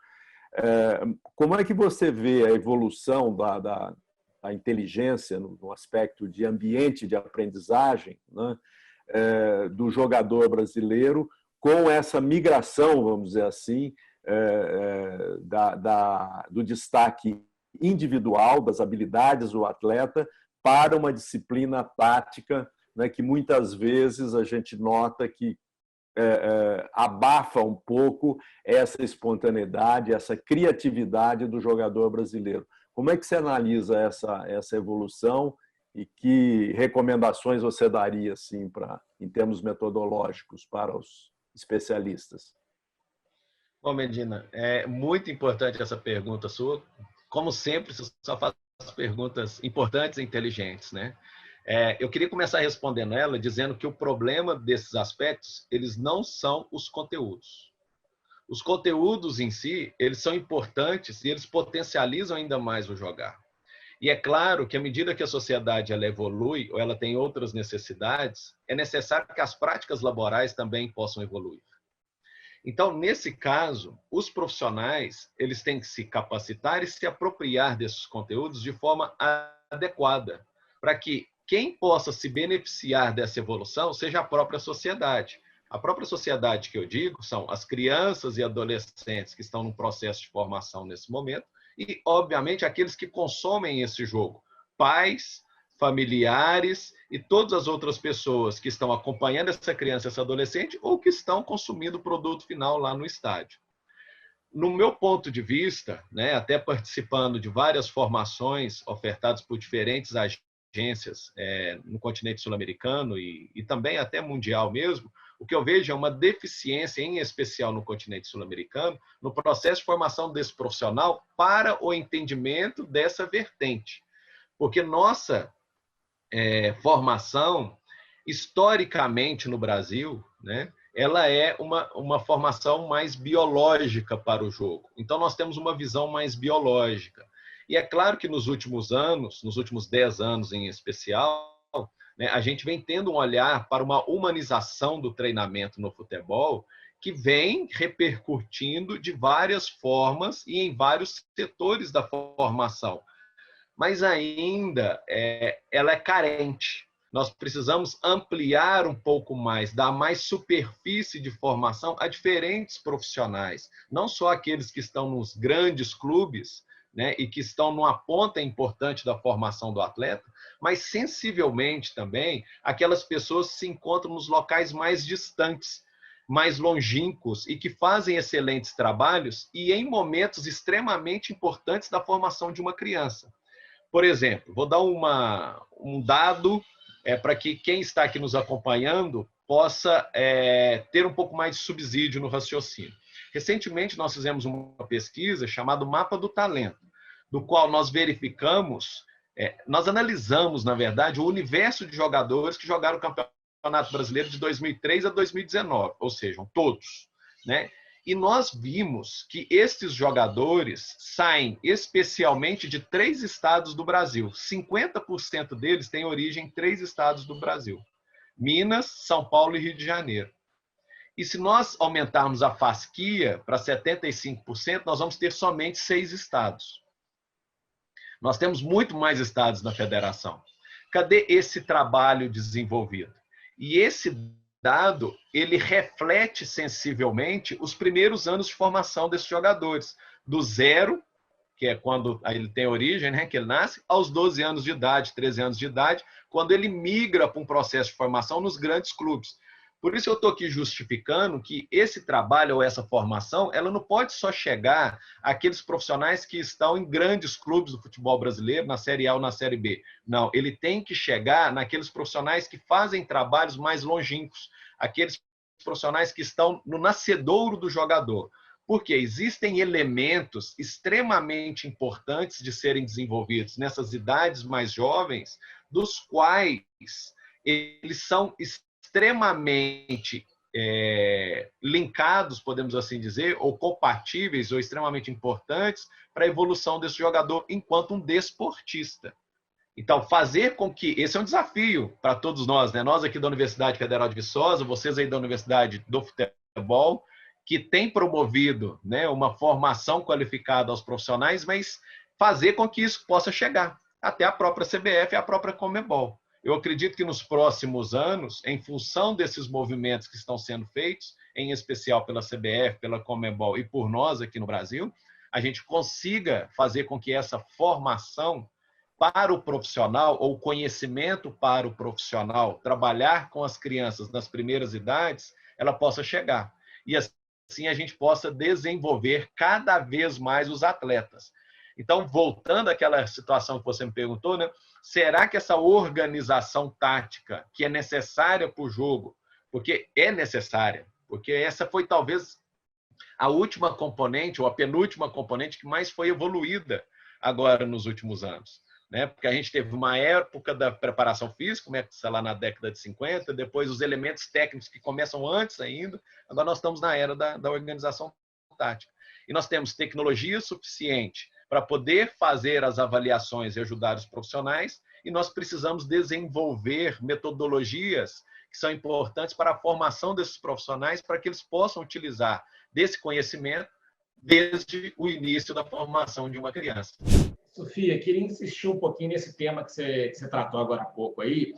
Como é que você vê a evolução da inteligência no aspecto de ambiente de aprendizagem, né, do jogador brasileiro com essa migração, vamos dizer assim, do destaque individual, das habilidades do atleta, para uma disciplina tática, né, que muitas vezes a gente nota que abafa um pouco essa espontaneidade, essa criatividade do jogador brasileiro. Como é que você analisa essa evolução e que recomendações você daria, assim, em termos metodológicos, para os especialistas? Bom, Medina, é muito importante essa pergunta sua. Como sempre, você só faz perguntas importantes e inteligentes, né? Eu queria começar respondendo ela dizendo que o problema desses aspectos, eles não são os conteúdos. Os conteúdos em si, eles são importantes e eles potencializam ainda mais o jogar. E é claro que à medida que a sociedade ela evolui ou ela tem outras necessidades, é necessário que as práticas laborais também possam evoluir. Então, nesse caso, os profissionais, eles têm que se capacitar e se apropriar desses conteúdos de forma adequada, para que quem possa se beneficiar dessa evolução seja a própria sociedade. A própria sociedade que eu digo são as crianças e adolescentes que estão no processo de formação nesse momento e, obviamente, aqueles que consomem esse jogo, pais, familiares e todas as outras pessoas que estão acompanhando essa criança, essa adolescente, ou que estão consumindo o produto final lá no estádio. No meu ponto de vista, né, até participando de várias formações ofertadas por diferentes agências no continente sul-americano e também até mundial mesmo, O que eu vejo é uma deficiência, em especial no continente sul-americano, no processo de formação desse profissional para o entendimento dessa vertente. Porque nossa formação, historicamente no Brasil, né, ela é uma formação mais biológica para o jogo. Então, nós temos uma visão mais biológica. E é claro que nos últimos anos, nos últimos 10 anos em especial, né, a gente vem tendo um olhar para uma humanização do treinamento no futebol que vem repercutindo de várias formas e em vários setores da formação. Mas ainda ela é carente. Nós precisamos ampliar um pouco mais, dar mais superfície de formação a diferentes profissionais, não só aqueles que estão nos grandes clubes, né, e que estão numa ponta importante da formação do atleta, mas sensivelmente também aquelas pessoas que se encontram nos locais mais distantes, mais longínquos e que fazem excelentes trabalhos e em momentos extremamente importantes da formação de uma criança. Por exemplo, vou dar um dado para que quem está aqui nos acompanhando possa ter um pouco mais de subsídio no raciocínio. Recentemente, nós fizemos uma pesquisa chamada Mapa do Talento, do qual nós verificamos, nós analisamos, na verdade, o universo de jogadores que jogaram o Campeonato Brasileiro de 2003 a 2019, ou seja, todos, né? E nós vimos que estes jogadores saem especialmente de 3 estados do Brasil. 50% deles têm origem em 3 estados do Brasil: Minas, São Paulo e Rio de Janeiro. E se nós aumentarmos a fasquia para 75%, nós vamos ter somente 6 estados. Nós temos muito mais estados na federação. Cadê esse trabalho desenvolvido? E esse dado, ele reflete sensivelmente os primeiros anos de formação desses jogadores, do 0, que é quando ele tem origem, né, que ele nasce, aos 12 anos de idade, 13 anos de idade, quando ele migra para um processo de formação nos grandes clubes. Por isso eu estou aqui justificando que esse trabalho ou essa formação, ela não pode só chegar àqueles profissionais que estão em grandes clubes do futebol brasileiro, na Série A ou na Série B. Não, ele tem que chegar naqueles profissionais que fazem trabalhos mais longínquos, aqueles profissionais que estão no nascedouro do jogador. Porque existem elementos extremamente importantes de serem desenvolvidos nessas idades mais jovens, dos quais eles são extremamente linkados, podemos assim dizer, ou compatíveis, ou extremamente importantes para a evolução desse jogador enquanto um desportista. Então, fazer com que... Esse é um desafio para todos nós, né? Nós aqui da Universidade Federal de Viçosa, vocês aí da Universidade do Futebol, que tem promovido, né, uma formação qualificada aos profissionais, mas fazer com que isso possa chegar até a própria CBF e a própria Conmebol. Eu acredito que nos próximos anos, em função desses movimentos que estão sendo feitos, em especial pela CBF, pela Conmebol e por nós aqui no Brasil, a gente consiga fazer com que essa formação para o profissional, ou conhecimento para o profissional, trabalhar com as crianças nas primeiras idades, ela possa chegar. E assim a gente possa desenvolver cada vez mais os atletas. Então, voltando àquela situação que você me perguntou, né? Será que essa organização tática que é necessária para o jogo, porque é necessária, porque essa foi talvez a última componente, ou a penúltima componente que mais foi evoluída agora nos últimos anos, né? Porque a gente teve uma época da preparação física, começa lá na década de 50, depois os elementos técnicos que começam antes ainda, agora nós estamos na era da organização tática. E nós temos tecnologia suficiente para poder fazer as avaliações e ajudar os profissionais, e nós precisamos desenvolver metodologias que são importantes para a formação desses profissionais, para que eles possam utilizar desse conhecimento desde o início da formação de uma criança. Sofia, queria insistir um pouquinho nesse tema que você tratou agora há pouco aí.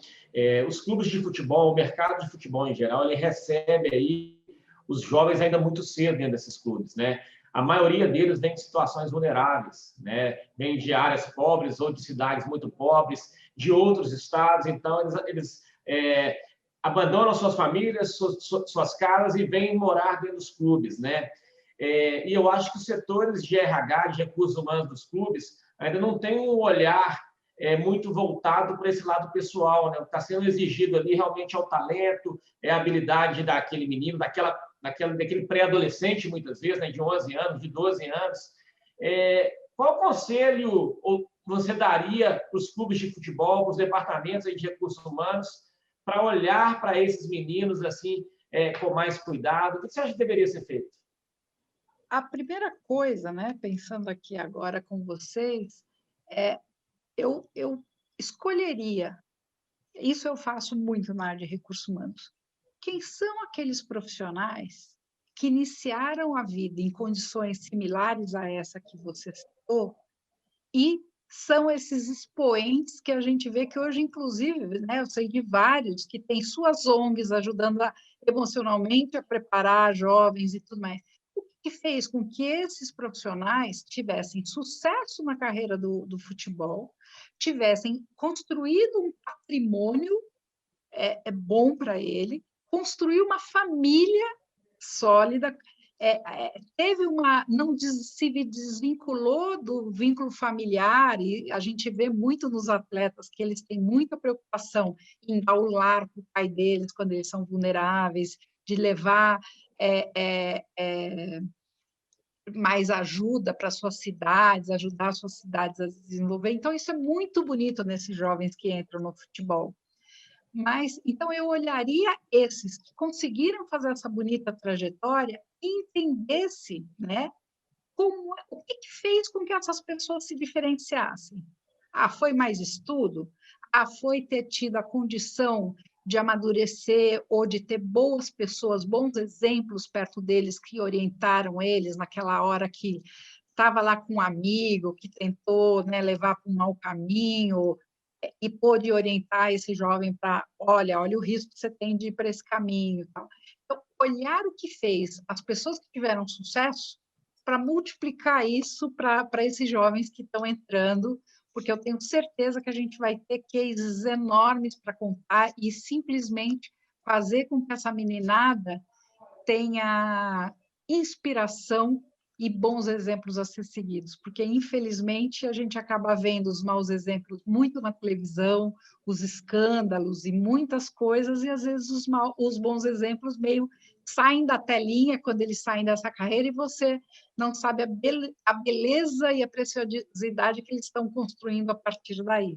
Os clubes de futebol, o mercado de futebol em geral, ele recebe aí os jovens ainda muito cedo dentro desses clubes, né? A maioria deles vem de situações vulneráveis, né? Vem de áreas pobres ou de cidades muito pobres, de outros estados. Então, eles abandonam suas famílias, suas casas e vêm morar dentro dos clubes, né? E eu acho que os setores de RH, de recursos humanos dos clubes, ainda não têm um olhar muito voltado para esse lado pessoal, né? O que está sendo exigido ali realmente é o talento, é a habilidade daquele menino, daquele pré-adolescente, muitas vezes, né? De 11 anos, de 12 anos. Qual conselho você daria para os clubes de futebol, para os departamentos aí de recursos humanos, para olhar para esses meninos assim, com mais cuidado? O que você acha que deveria ser feito? A primeira coisa, né, pensando aqui agora com vocês, eu escolheria, isso eu faço muito na área de recursos humanos, quem são aqueles profissionais que iniciaram a vida em condições similares a essa que você citou e são esses expoentes que a gente vê que hoje, inclusive, né, eu sei de vários que têm suas ONGs ajudando emocionalmente a preparar jovens e tudo mais. O que fez com que esses profissionais tivessem sucesso na carreira do futebol, tivessem construído um patrimônio bom para ele, construir uma família sólida, se desvinculou do vínculo familiar, e a gente vê muito nos atletas que eles têm muita preocupação em dar o lar para o pai deles quando eles são vulneráveis, de levar mais ajuda para suas cidades, ajudar suas cidades a se desenvolver. Então, isso é muito bonito nesses jovens que entram no futebol. Mas, então, eu olharia esses que conseguiram fazer essa bonita trajetória e entendesse, né, o que fez com que essas pessoas se diferenciassem. Foi mais estudo? Foi ter tido a condição de amadurecer ou de ter boas pessoas, bons exemplos perto deles que orientaram eles naquela hora que estava lá com um amigo que tentou, né, levar para um mau caminho, e pôde orientar esse jovem para, olha o risco que você tem de ir para esse caminho. Tal. Então, olhar o que fez as pessoas que tiveram sucesso para multiplicar isso para esses jovens que estão entrando, porque eu tenho certeza que a gente vai ter cases enormes para contar e simplesmente fazer com que essa meninada tenha inspiração e bons exemplos a ser seguidos, porque, infelizmente, a gente acaba vendo os maus exemplos muito na televisão, os escândalos e muitas coisas, e, às vezes, os bons exemplos meio saem da telinha quando eles saem dessa carreira e você não sabe a beleza e a preciosidade que eles estão construindo a partir daí.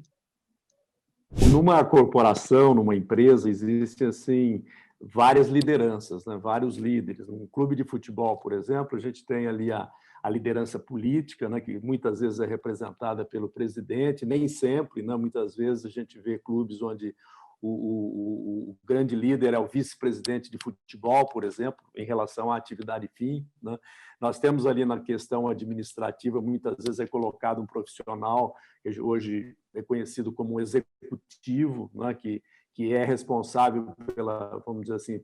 Numa corporação, numa empresa, existem, assim, várias lideranças, né? Vários líderes. Um clube de futebol, por exemplo, a gente tem ali a liderança política, né? Que muitas vezes é representada pelo presidente, nem sempre, né? Muitas vezes a gente vê clubes onde o grande líder é o vice-presidente de futebol, por exemplo, em relação à atividade fim, né? Nós temos ali na questão administrativa, muitas vezes é colocado um profissional, que hoje é conhecido como um executivo, né? Que é responsável vamos dizer assim,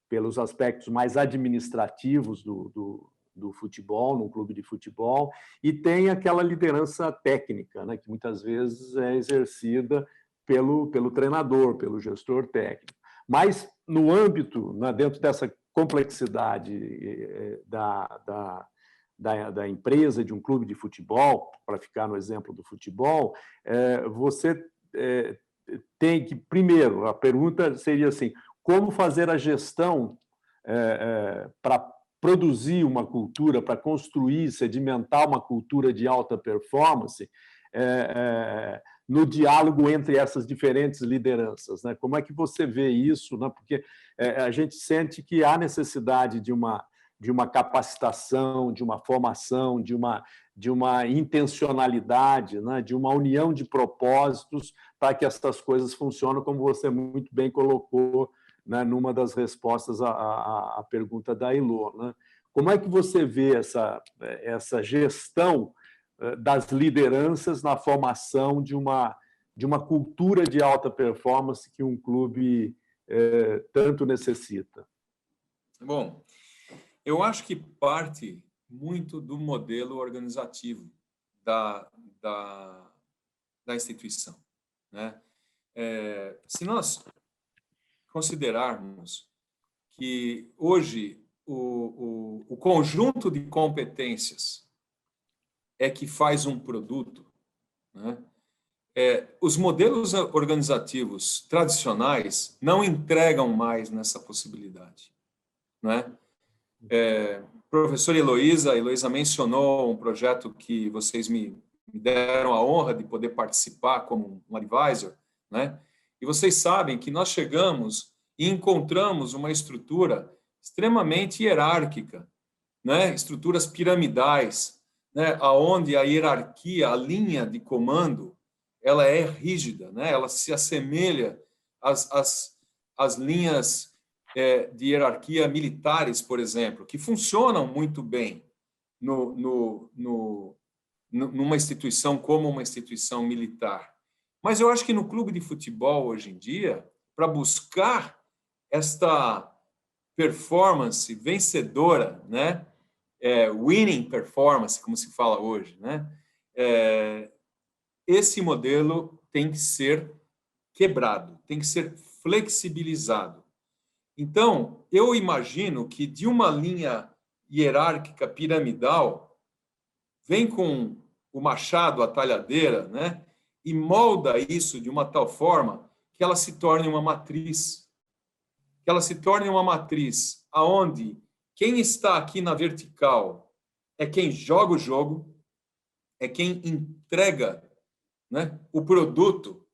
pelos aspectos mais administrativos do futebol, num clube de futebol, e tem aquela liderança técnica, né, que muitas vezes é exercida pelo treinador, pelo gestor técnico. Mas, no âmbito, né, dentro dessa complexidade da empresa, de um clube de futebol, para ficar no exemplo do futebol, você tem que, primeiro, a pergunta seria assim, como fazer a gestão para produzir uma cultura, para construir, sedimentar uma cultura de alta performance no diálogo entre essas diferentes lideranças, né? Como é que você vê isso, né? Porque a gente sente que há necessidade de uma capacitação, de uma formação, de uma intencionalidade, né? De uma união de propósitos para que essas coisas funcionem, como você muito bem colocou, né, numa das respostas à pergunta da Ilô, né? Como é que você vê essa gestão das lideranças na formação de uma cultura de alta performance que um clube tanto necessita? Bom, eu acho que parte muito do modelo organizativo da instituição, né? Se nós considerarmos que hoje o conjunto de competências é que faz um produto, né? os modelos organizativos tradicionais não entregam mais nessa possibilidade, né? Professora Heloísa mencionou um projeto que vocês me deram a honra de poder participar como um advisor, né? E vocês sabem que nós chegamos e encontramos uma estrutura extremamente hierárquica, né? Estruturas piramidais, né? Aonde a hierarquia, a linha de comando, ela é rígida, né? Ela se assemelha às linhas de hierarquia militares, por exemplo, que funcionam muito bem numa instituição como uma instituição militar. Mas eu acho que no clube de futebol, hoje em dia, para buscar esta performance vencedora, né? Winning performance, como se fala hoje, né? Esse modelo tem que ser quebrado, tem que ser flexibilizado. Então, eu imagino que de uma linha hierárquica piramidal, vem com o machado, a talhadeira, né? E molda isso de uma tal forma que ela se torne uma matriz. Que ela se torne uma matriz aonde quem está aqui na vertical é quem joga o jogo, é quem entrega, né, o produto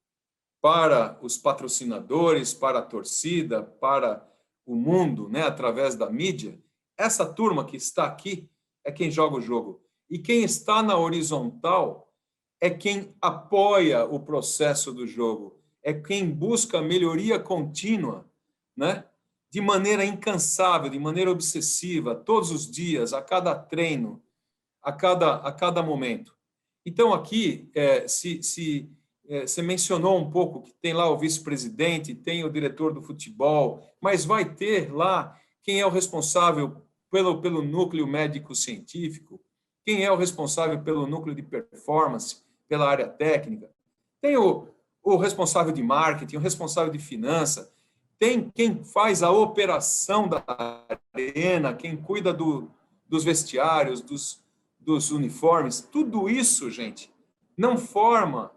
para os patrocinadores, para a torcida, para o mundo, né, através da mídia. Essa turma que está aqui é quem joga o jogo. E quem está na horizontal é quem apoia o processo do jogo, é quem busca melhoria contínua, né, de maneira incansável, de maneira obsessiva, todos os dias, a cada treino, a cada momento. Então, aqui, você mencionou um pouco que tem lá o vice-presidente, tem o diretor do futebol, mas vai ter lá quem é o responsável pelo núcleo médico-científico, quem é o responsável pelo núcleo de performance, pela área técnica. Tem o responsável de marketing, o responsável de finança, tem quem faz a operação da arena, quem cuida dos vestiários, dos uniformes. Tudo isso, gente, não forma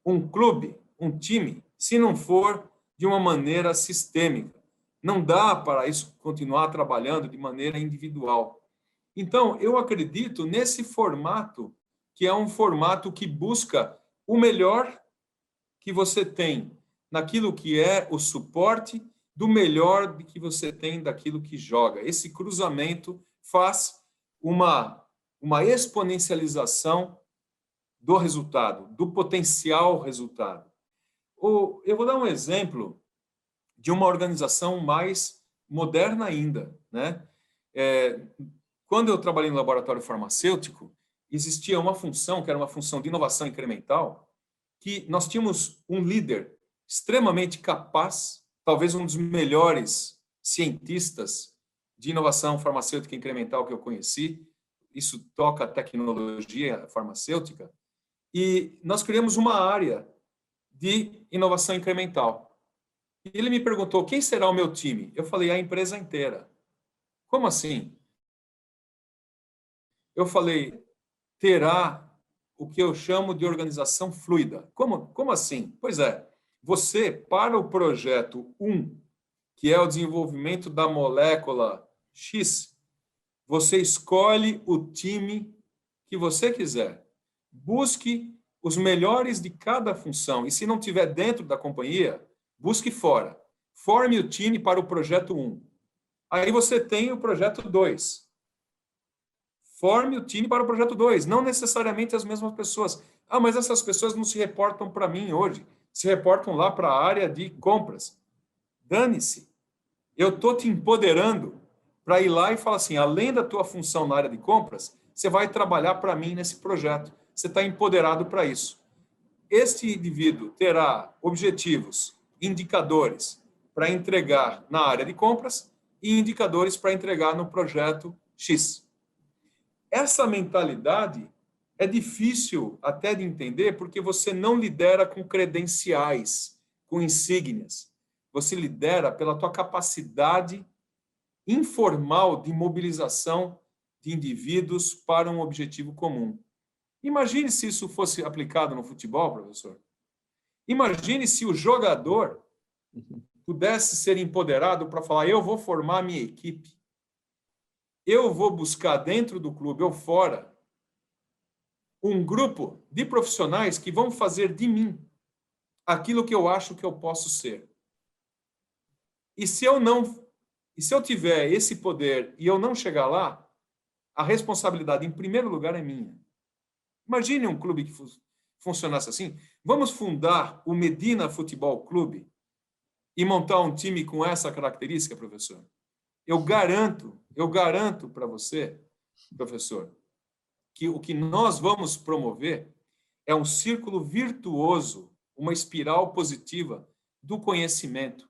um clube, um time, se não for de uma maneira sistêmica. Não dá para isso continuar trabalhando de maneira individual. Então, eu acredito nesse formato, que é um formato que busca o melhor que você tem naquilo que é o suporte, do melhor que você tem daquilo que joga. Esse cruzamento faz uma exponencialização do resultado, do potencial resultado. Eu vou dar um exemplo de uma organização mais moderna ainda, né? Quando eu trabalhei no laboratório farmacêutico, existia uma função, que era uma função de inovação incremental, que nós tínhamos um líder extremamente capaz, talvez um dos melhores cientistas de inovação farmacêutica incremental que eu conheci. Isso toca a tecnologia farmacêutica. E nós criamos uma área de inovação incremental. E ele me perguntou, quem será o meu time? Eu falei, a empresa inteira. Como assim? Eu falei, terá o que eu chamo de organização fluida. Como assim? Pois é, você, para o projeto 1, que é o desenvolvimento da molécula X, você escolhe o time que você quiser. Busque os melhores de cada função. E se não tiver dentro da companhia, busque fora. Forme o time para o projeto 1. Aí você tem o projeto 2. Forme o time para o projeto 2. Não necessariamente as mesmas pessoas. Ah, mas essas pessoas não se reportam para mim hoje. Se reportam lá para a área de compras. Dane-se. Eu estou te empoderando para ir lá e falar assim, além da tua função na área de compras, você vai trabalhar para mim nesse projeto. Você está empoderado para isso. Este indivíduo terá objetivos, indicadores para entregar na área de compras e indicadores para entregar no projeto X. Essa mentalidade é difícil até de entender porque você não lidera com credenciais, com insígnias. Você lidera pela tua capacidade informal de mobilização de indivíduos para um objetivo comum. Imagine se isso fosse aplicado no futebol, professor. Imagine se o jogador pudesse ser empoderado para falar: eu vou formar a minha equipe. Eu vou buscar dentro do clube ou fora um grupo de profissionais que vão fazer de mim aquilo que eu acho que eu posso ser. E se eu tiver esse poder e eu não chegar lá, a responsabilidade, em primeiro lugar, é minha. Imagine um clube que funcionasse assim. Vamos fundar o Medina Futebol Clube e montar um time com essa característica, professor? Eu garanto para você, professor, que o que nós vamos promover é um círculo virtuoso, uma espiral positiva do conhecimento.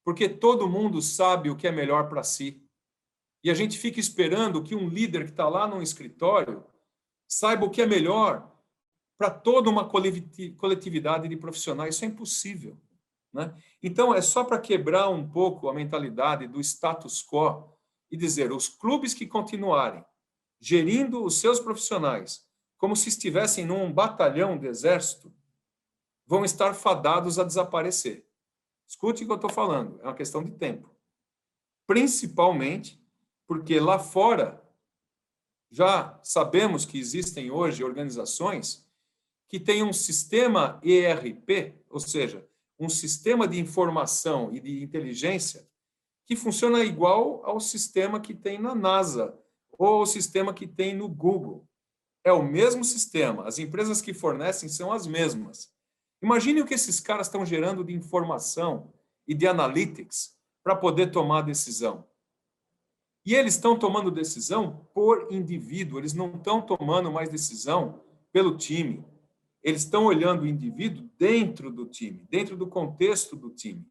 Porque todo mundo sabe o que é melhor para si. E a gente fica esperando que um líder que está lá no escritório saiba o que é melhor para toda uma coletividade de profissionais. Isso é impossível, né? Então, é só para quebrar um pouco a mentalidade do status quo e dizer: os clubes que continuarem gerindo os seus profissionais como se estivessem num batalhão do exército vão estar fadados a desaparecer. Escute o que eu estou falando, é uma questão de tempo. Principalmente porque lá fora já sabemos que existem hoje organizações que têm um sistema ERP, ou seja, um sistema de informação e de inteligência que funciona igual ao sistema que tem na NASA ou ao sistema que tem no Google. É o mesmo sistema, as empresas que fornecem são as mesmas. Imagine o que esses caras estão gerando de informação e de analytics para poder tomar decisão. E eles estão tomando decisão por indivíduo, eles não estão tomando mais decisão pelo time. Eles estão olhando o indivíduo dentro do time, dentro do contexto do time.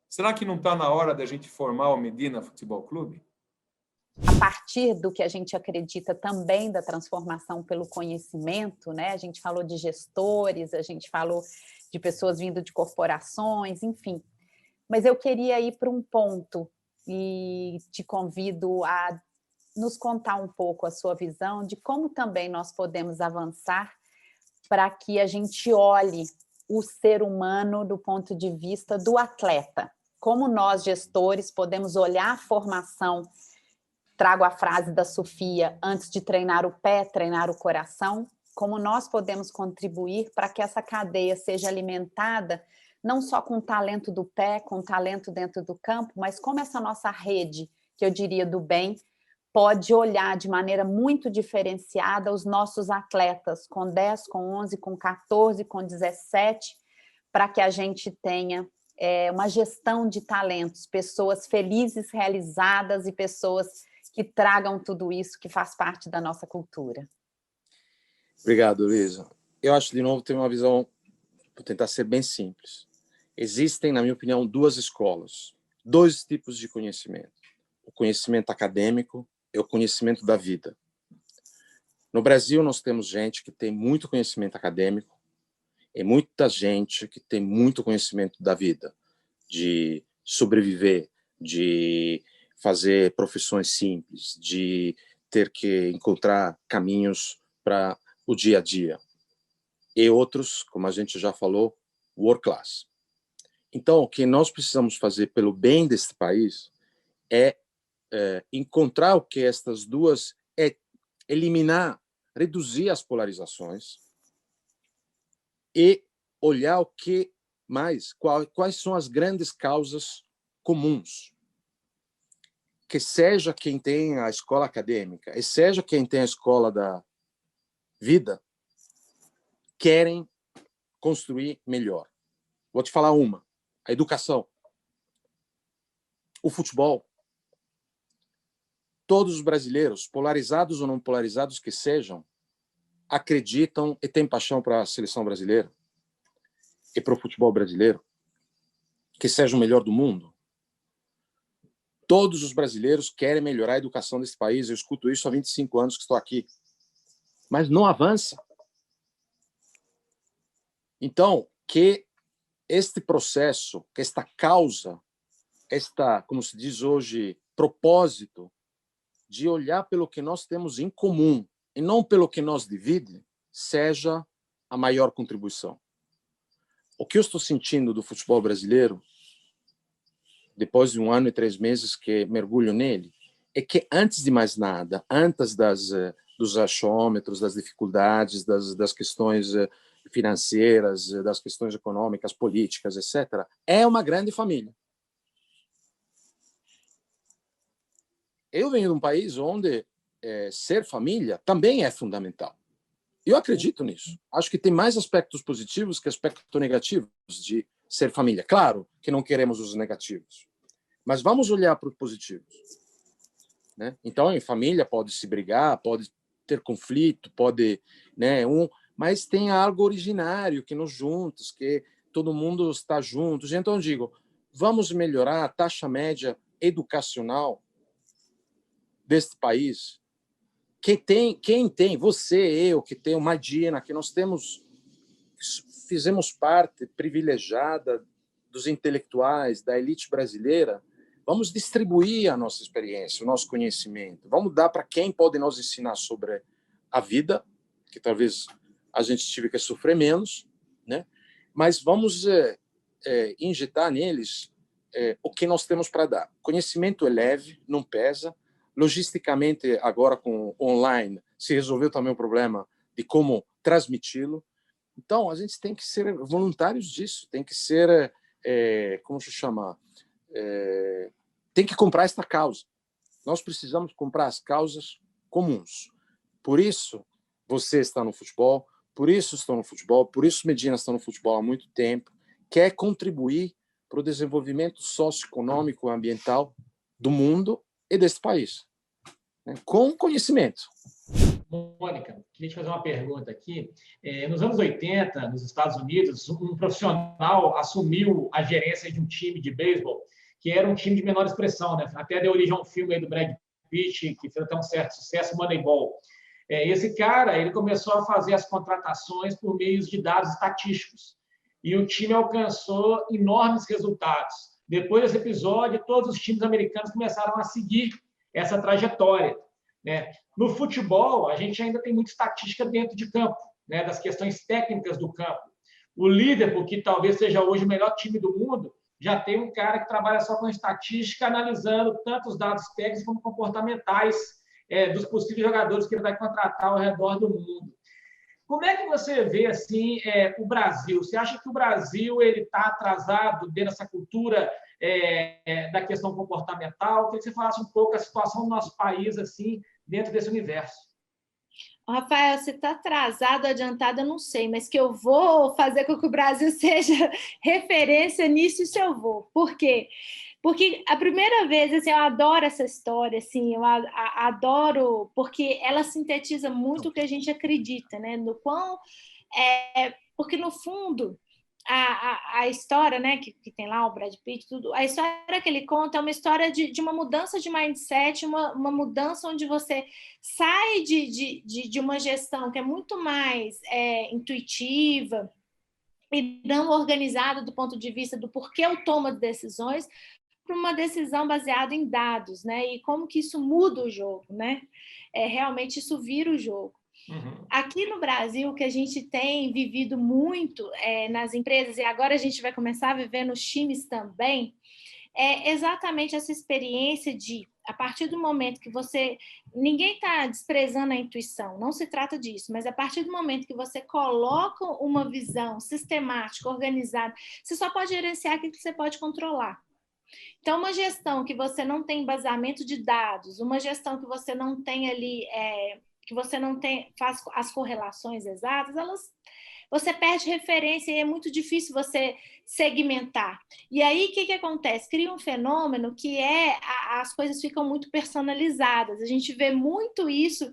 Será que não está na hora da gente formar o Medina Futebol Clube? A partir do que a gente acredita também da transformação pelo conhecimento, né? A gente falou de gestores, a gente falou de pessoas vindo de corporações, enfim. Mas eu queria ir para um ponto e te convido a nos contar um pouco a sua visão de como também nós podemos avançar para que a gente olhe o ser humano do ponto de vista do atleta. Como nós, gestores, podemos olhar a formação, trago a frase da Sofia, antes de treinar o pé, treinar o coração, como nós podemos contribuir para que essa cadeia seja alimentada não só com o talento do pé, com o talento dentro do campo, mas como essa nossa rede, que eu diria do bem, pode olhar de maneira muito diferenciada os nossos atletas com 10, com 11, com 14, com 17, para que a gente tenha uma gestão de talentos, pessoas felizes, realizadas e pessoas que tragam tudo isso que faz parte da nossa cultura. Obrigado, Luísa. Eu acho, de novo, tem uma visão, vou tentar ser bem simples. Existem, na minha opinião, duas escolas, dois tipos de conhecimento. O conhecimento acadêmico e o conhecimento da vida. No Brasil, nós temos gente que tem muito conhecimento acadêmico e muita gente que tem muito conhecimento da vida, de sobreviver, de fazer profissões simples, de ter que encontrar caminhos para o dia a dia. E outros, como a gente já falou, world class. Então, o que nós precisamos fazer pelo bem deste país é encontrar o que estas duas, eliminar, reduzir as polarizações e olhar o que mais, quais são as grandes causas comuns. Que seja quem tem a escola acadêmica, e seja quem tem a escola da vida, querem construir melhor. Vou te falar uma: a educação. O futebol. Todos os brasileiros, polarizados ou não polarizados que sejam, acreditam e têm paixão para a seleção brasileira e para o futebol brasileiro, que seja o melhor do mundo. Todos os brasileiros querem melhorar a educação desse país. Eu escuto isso há 25 anos que estou aqui. Mas não avança. Então, que este processo, que esta causa, como se diz hoje, propósito, de olhar pelo que nós temos em comum e não pelo que nos divide, seja a maior contribuição. O que eu estou sentindo do futebol brasileiro, depois de 1 ano e 3 meses que mergulho nele, é que, antes de mais nada, antes dos achômetros, das dificuldades, das questões financeiras, das questões econômicas, políticas, etc., é uma grande família. Eu venho de um país onde ser família também é fundamental. Eu acredito nisso. Acho que tem mais aspectos positivos que aspectos negativos de ser família. Claro que não queremos os negativos, mas vamos olhar para os positivos, né? Então, em família pode se brigar, pode ter conflito, pode, né, mas tem algo originário que nos junta, que todo mundo está junto. Então, eu digo, vamos melhorar a taxa média educacional deste país. Quem tem, você, eu, que tem uma Dina, que nós fizemos parte privilegiada dos intelectuais, da elite brasileira, vamos distribuir a nossa experiência, o nosso conhecimento, vamos dar para quem pode nos ensinar sobre a vida, que talvez a gente tive que sofrer menos, né? Mas vamos injetar neles o que nós temos para dar. Conhecimento é leve, não pesa. Logisticamente, agora com online, se resolveu também o problema de como transmiti-lo. Então, a gente tem que ser voluntários disso, tem que ser, como se chama, tem que comprar esta causa. Nós precisamos comprar as causas comuns. Por isso, você está no futebol, por isso estou no futebol, por isso Medina está no futebol há muito tempo, quer contribuir para o desenvolvimento socioeconômico e ambiental do mundo e desse país, né? Com conhecimento. Mônica, queria te fazer uma pergunta aqui. Nos anos 80, nos Estados Unidos, um profissional assumiu a gerência de um time de beisebol, que era um time de menor expressão, né? Até deu origem a um filme aí do Brad Pitt, que fez até um certo sucesso, Moneyball. Esse cara, ele começou a fazer as contratações por meio de dados estatísticos. E o time alcançou enormes resultados. Depois desse episódio, todos os times americanos começaram a seguir essa trajetória, né? No futebol, a gente ainda tem muita estatística dentro de campo, né? Das questões técnicas do campo. O Liverpool, que talvez seja hoje o melhor time do mundo, já tem um cara que trabalha só com estatística, analisando tanto os dados técnicos como comportamentais dos possíveis jogadores que ele vai contratar ao redor do mundo. Como é que você vê assim o Brasil? Você acha que o Brasil ele está atrasado dentro dessa cultura da questão comportamental? Eu queria que você falasse um pouco a situação do nosso país assim dentro desse universo. Rafael, você está atrasado, adiantado, eu não sei, mas que eu vou fazer com que o Brasil seja referência nisso, isso eu vou. Por quê? Porque a primeira vez, assim, eu adoro essa história, assim, eu adoro, porque ela sintetiza muito o que a gente acredita, né? No quão, porque, no fundo, a história, né, que tem lá o Brad Pitt, tudo, a história que ele conta é uma história de uma mudança de mindset, uma mudança onde você sai de uma gestão que é muito mais intuitiva e não organizada do ponto de vista do porquê eu tomo decisões, para uma decisão baseada em dados, né? E como que isso muda o jogo, né? Realmente isso vira o jogo. Uhum. Aqui no Brasil, o que a gente tem vivido muito nas empresas, e agora a gente vai começar a viver nos times também, é exatamente essa experiência de, a partir do momento que você... Ninguém está desprezando a intuição, não se trata disso, mas a partir do momento que você coloca uma visão sistemática, organizada, você só pode gerenciar aquilo que você pode controlar. Então, uma gestão que você não tem embasamento de dados, uma gestão que você não tem ali, que você não tem, faz as correlações exatas, você perde referência e é muito difícil você segmentar. E aí, o que acontece? Cria um fenômeno que as coisas ficam muito personalizadas. A gente vê muito isso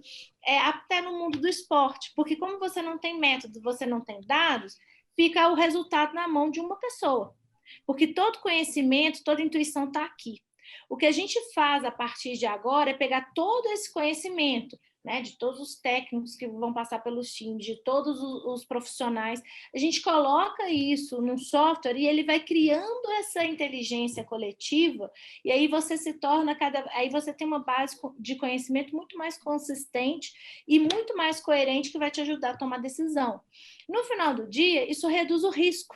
até no mundo do esporte, porque como você não tem método, você não tem dados, fica o resultado na mão de uma pessoa. Porque todo conhecimento, toda intuição está aqui. O que a gente faz a partir de agora é pegar todo esse conhecimento, né, de todos os técnicos que vão passar pelos times, de todos os profissionais. A gente coloca isso num software e ele vai criando essa inteligência coletiva, e aí você se torna aí você tem uma base de conhecimento muito mais consistente e muito mais coerente que vai te ajudar a tomar decisão. No final do dia, isso reduz o risco.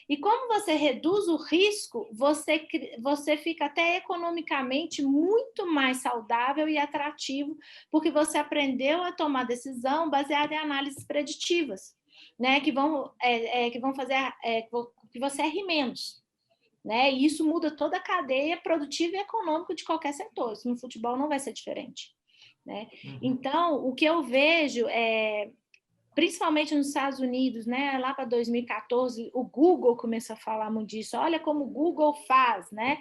E como você reduz o risco, você fica até economicamente muito mais saudável e atrativo, porque você aprendeu a tomar decisão baseada em análises preditivas, né? Que vão fazer que você erre menos. Né? E isso muda toda a cadeia produtiva e econômica de qualquer setor. Isso no futebol não vai ser diferente. Né? Então, o que eu vejo principalmente nos Estados Unidos, né, lá para 2014, o Google começou a falar muito disso. Olha como o Google faz, né?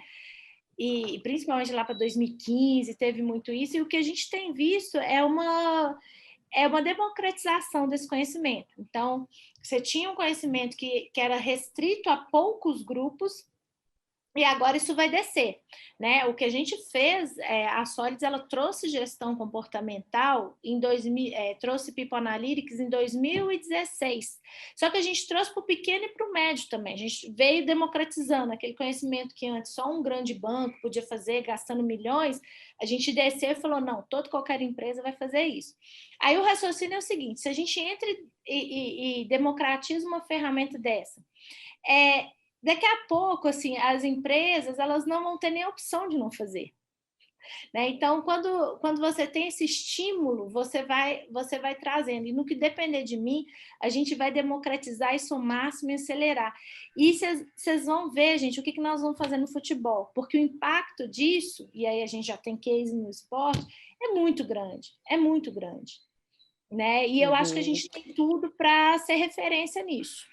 E principalmente lá para 2015 teve muito isso. E o que a gente tem visto é uma democratização desse conhecimento. Então, você tinha um conhecimento que era restrito a poucos grupos, e agora isso vai descer, né? O que a gente fez, a Solids, ela trouxe gestão comportamental trouxe People Analytics em 2016. Só que a gente trouxe para o pequeno e para o médio também. A gente veio democratizando aquele conhecimento que antes só um grande banco podia fazer, gastando milhões. A gente desceu e falou, não, qualquer empresa vai fazer isso. Aí o raciocínio é o seguinte, se a gente entra e democratiza uma ferramenta dessa, daqui a pouco, assim, as empresas elas não vão ter nem a opção de não fazer. Né? Então, quando você tem esse estímulo, você vai trazendo. E no que depender de mim, a gente vai democratizar isso ao máximo e acelerar. E vocês vão ver, gente, o que nós vamos fazer no futebol. Porque o impacto disso, e aí a gente já tem case no esporte, é muito grande. É muito grande. Né? E eu acho que a gente tem tudo para ser referência nisso.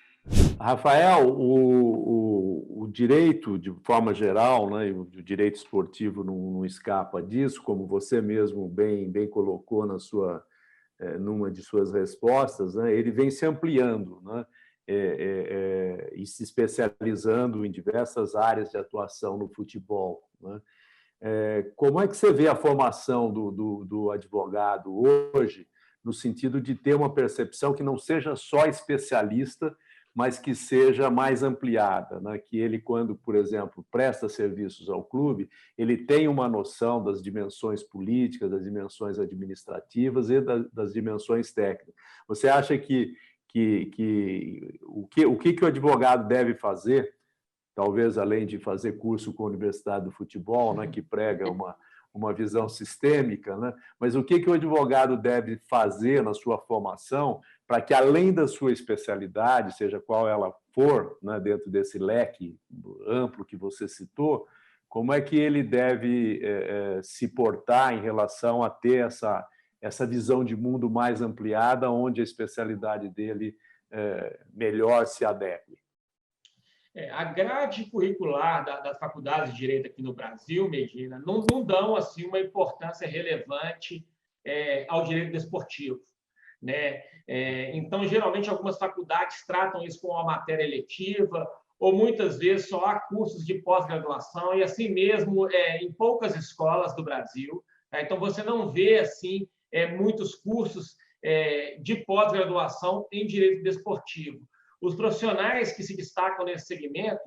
Rafael, o direito, de forma geral, né, o direito esportivo não escapa disso, como você mesmo bem colocou numa de suas respostas, né, ele vem se ampliando, né, e se especializando em diversas áreas de atuação no futebol. Né. Como é que você vê a formação do advogado hoje, no sentido de ter uma percepção que não seja só especialista, mas que seja mais ampliada, né? Que ele, quando, por exemplo, presta serviços ao clube, ele tem uma noção das dimensões políticas, das dimensões administrativas e das dimensões técnicas. Você acha que o que o advogado deve fazer, talvez além de fazer curso com a Universidade do Futebol, né, que prega uma visão sistêmica, né? Mas o que o advogado deve fazer na sua formação para que, além da sua especialidade, seja qual ela for, né, dentro desse leque amplo que você citou, como é que ele deve se portar em relação a ter essa visão de mundo mais ampliada, onde a especialidade dele melhor se adeque? A grade curricular das faculdades de Direito aqui no Brasil, Medina, não dão assim, uma importância relevante ao direito desportivo. Né? Então, geralmente, algumas faculdades tratam isso como uma matéria eletiva, ou muitas vezes só há cursos de pós-graduação, e assim mesmo em poucas escolas do Brasil. Tá? Então, você não vê assim muitos cursos de pós-graduação em direito desportivo. Os profissionais que se destacam nesse segmento,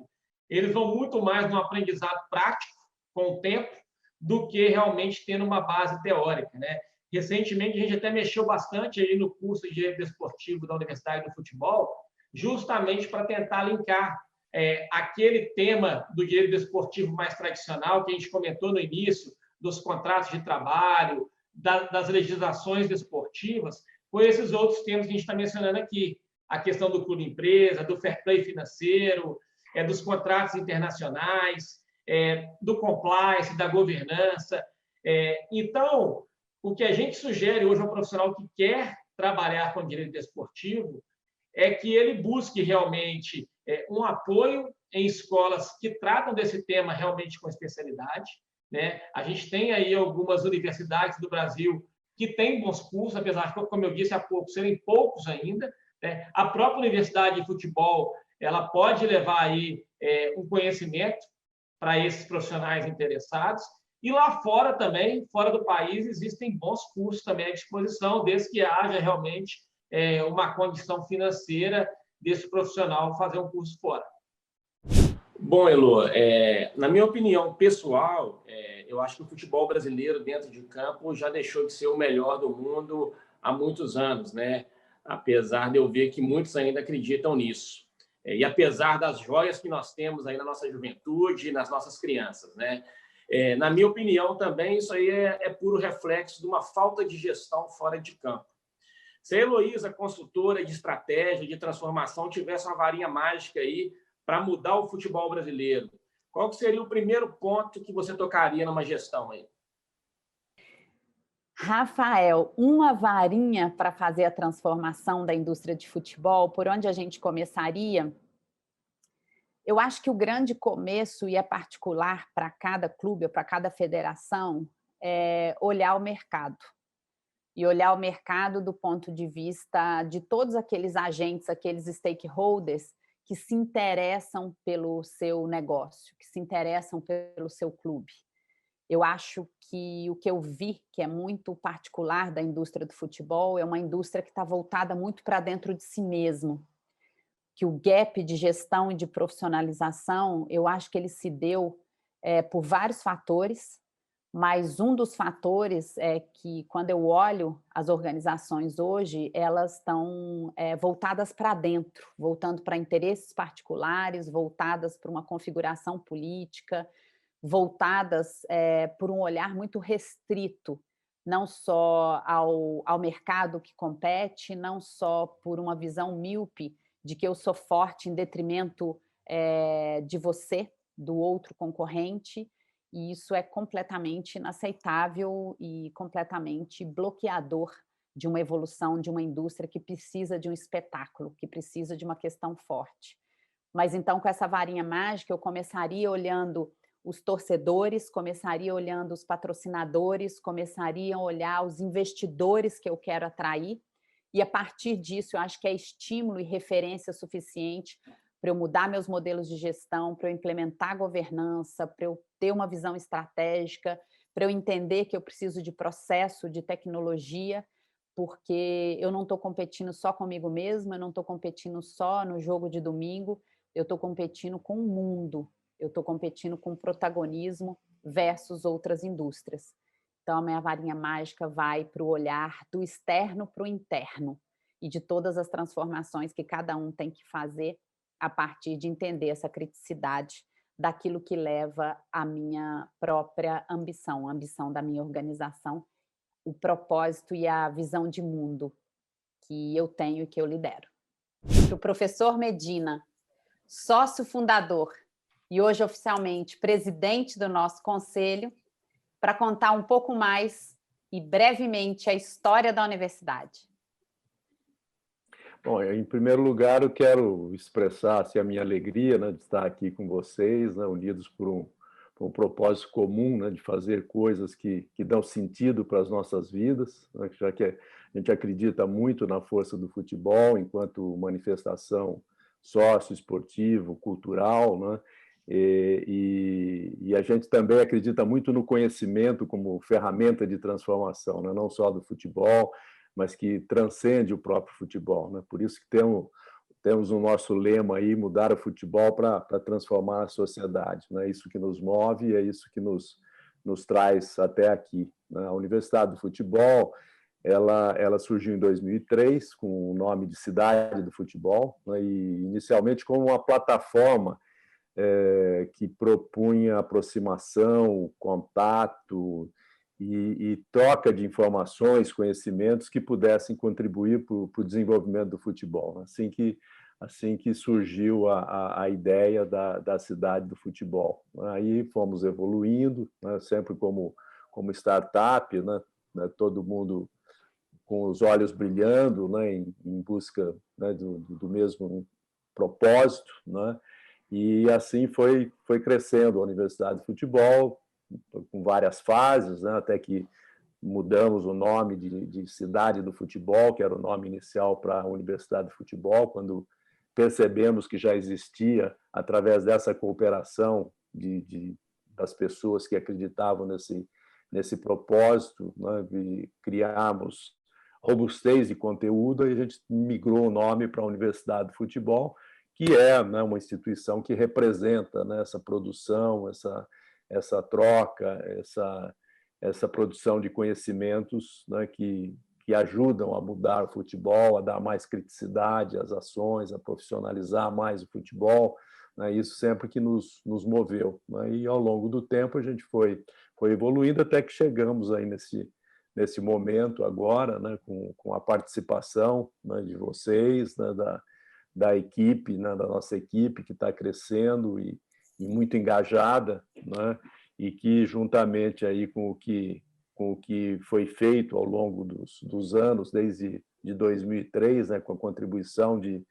eles vão muito mais no aprendizado prático, com o tempo, do que realmente tendo uma base teórica. Né? Recentemente, a gente até mexeu bastante aí no curso de Direito Desportivo da Universidade do Futebol, justamente para tentar linkar aquele tema do direito desportivo mais tradicional, que a gente comentou no início, dos contratos de trabalho, das legislações desportivas, com esses outros temas que a gente está mencionando aqui. A questão do clube-empresa, do fair play financeiro, dos contratos internacionais, do compliance, da governança. Então, o que a gente sugere hoje ao profissional que quer trabalhar com direito desportivo é que ele busque realmente um apoio em escolas que tratam desse tema realmente com especialidade. Né? A gente tem aí algumas universidades do Brasil que têm bons cursos, apesar de, como eu disse há pouco, serem poucos ainda. A própria Universidade de Futebol ela pode levar aí um conhecimento para esses profissionais interessados, E lá fora também, fora do país, existem bons cursos também à disposição, desde que haja realmente uma condição financeira desse profissional fazer um curso fora. Bom, Elô, na minha opinião pessoal, eu acho que o futebol brasileiro dentro de campo já deixou de ser o melhor do mundo há muitos anos, né? Apesar de eu ver que muitos ainda acreditam nisso. E apesar das joias que nós temos aí na nossa juventude, nas nossas crianças, né? Na minha opinião também, isso aí é puro reflexo de uma falta de gestão fora de campo. Se a Heloísa, consultora de estratégia, de transformação, tivesse uma varinha mágica aí para mudar o futebol brasileiro, qual que seria o primeiro ponto que você tocaria numa gestão aí? Rafael, uma varinha para fazer a transformação da indústria de futebol, por onde a gente começaria? Eu acho que o grande começo, e é particular para cada clube ou para cada federação, é olhar o mercado. E olhar o mercado do ponto de vista de todos aqueles agentes, aqueles stakeholders que se interessam pelo seu negócio, que se interessam pelo seu clube. Eu acho que o que eu vi, que é muito particular da indústria do futebol, é uma indústria que está voltada muito para dentro de si mesmo. Que o gap de gestão e de profissionalização, eu acho que ele se deu por vários fatores, mas um dos fatores é que, quando eu olho as organizações hoje, elas estão voltadas para dentro, voltando para interesses particulares, voltadas para uma configuração política, voltadas por um olhar muito restrito, não só ao mercado que compete, não só por uma visão míope de que eu sou forte em detrimento de você, do outro concorrente, e isso é completamente inaceitável e completamente bloqueador de uma evolução de uma indústria que precisa de um espetáculo, que precisa de uma questão forte. Mas então, com essa varinha mágica, eu começaria olhando os torcedores, começaria olhando os patrocinadores, começaria a olhar os investidores que eu quero atrair, e a partir disso eu acho que é estímulo e referência suficiente para eu mudar meus modelos de gestão, para eu implementar governança, para eu ter uma visão estratégica, para eu entender que eu preciso de processo, de tecnologia, porque eu não estou competindo só comigo mesma, eu não estou competindo só no jogo de domingo, eu estou competindo com o mundo, eu estou competindo com protagonismo versus outras indústrias. Então, a minha varinha mágica vai para o olhar do externo para o interno e de todas as transformações que cada um tem que fazer a partir de entender essa criticidade daquilo que leva à minha própria ambição, a ambição da minha organização, o propósito e a visão de mundo que eu tenho e que eu lidero. Para o professor Medina, sócio fundador e hoje oficialmente presidente do nosso conselho, para contar um pouco mais e brevemente a história da universidade. Bom, em primeiro lugar, eu quero expressar assim, a minha alegria, né, de estar aqui com vocês, né, unidos por um propósito comum, né, de fazer coisas que dão sentido para as nossas vidas, né, já que a gente acredita muito na força do futebol enquanto manifestação sócio-esportivo, cultural, né, e a gente também acredita muito no conhecimento como ferramenta de transformação, né, não só do futebol, mas que transcende o próprio futebol, né? Por isso que temos o nosso lema aí, mudar o futebol para transformar a sociedade, né? Isso que nos move e é isso que nos traz até aqui, né? A Universidade do Futebol, ela surgiu em 2003 com o nome de Cidade do Futebol, né? E inicialmente como uma plataforma que propunha aproximação, contato e troca de informações, conhecimentos que pudessem contribuir para o desenvolvimento do futebol. Assim que surgiu a ideia da cidade do futebol. Aí fomos evoluindo, né, sempre como startup, né, todo mundo com os olhos brilhando, né, em busca, né, do mesmo propósito, né, e assim foi crescendo a Universidade de Futebol, com várias fases, né, até que mudamos o nome de Cidade do Futebol, que era o nome inicial para a Universidade de Futebol, quando percebemos que já existia, através dessa cooperação de das pessoas que acreditavam nesse propósito, né, de criarmos robustez de conteúdo, e a gente migrou o nome para a Universidade de Futebol, que é, né, uma instituição que representa, né, essa produção, essa troca, essa produção de conhecimentos, né, que ajudam a mudar o futebol, a dar mais criticidade às ações, a profissionalizar mais o futebol, né, isso sempre que nos moveu, né, e ao longo do tempo a gente foi evoluindo até que chegamos aí nesse momento agora, né, com a participação, né, de vocês, né, da equipe, né, da nossa equipe que está crescendo e muito engajada, né, e que juntamente aí com o que foi feito ao longo dos anos, desde de 2003, né, com a contribuição de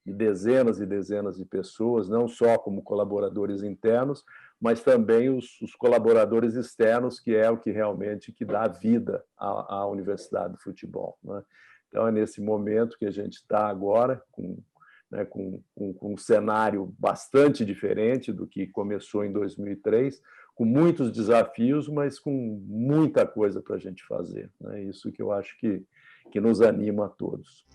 dezenas e dezenas de pessoas, não só como colaboradores internos, mas também os colaboradores externos, que é o que realmente que dá vida à Universidade de Futebol, né? Então, é nesse momento que a gente está agora, com um cenário bastante diferente do que começou em 2003, com muitos desafios, mas com muita coisa para a gente fazer, né? Isso que eu acho que nos anima a todos.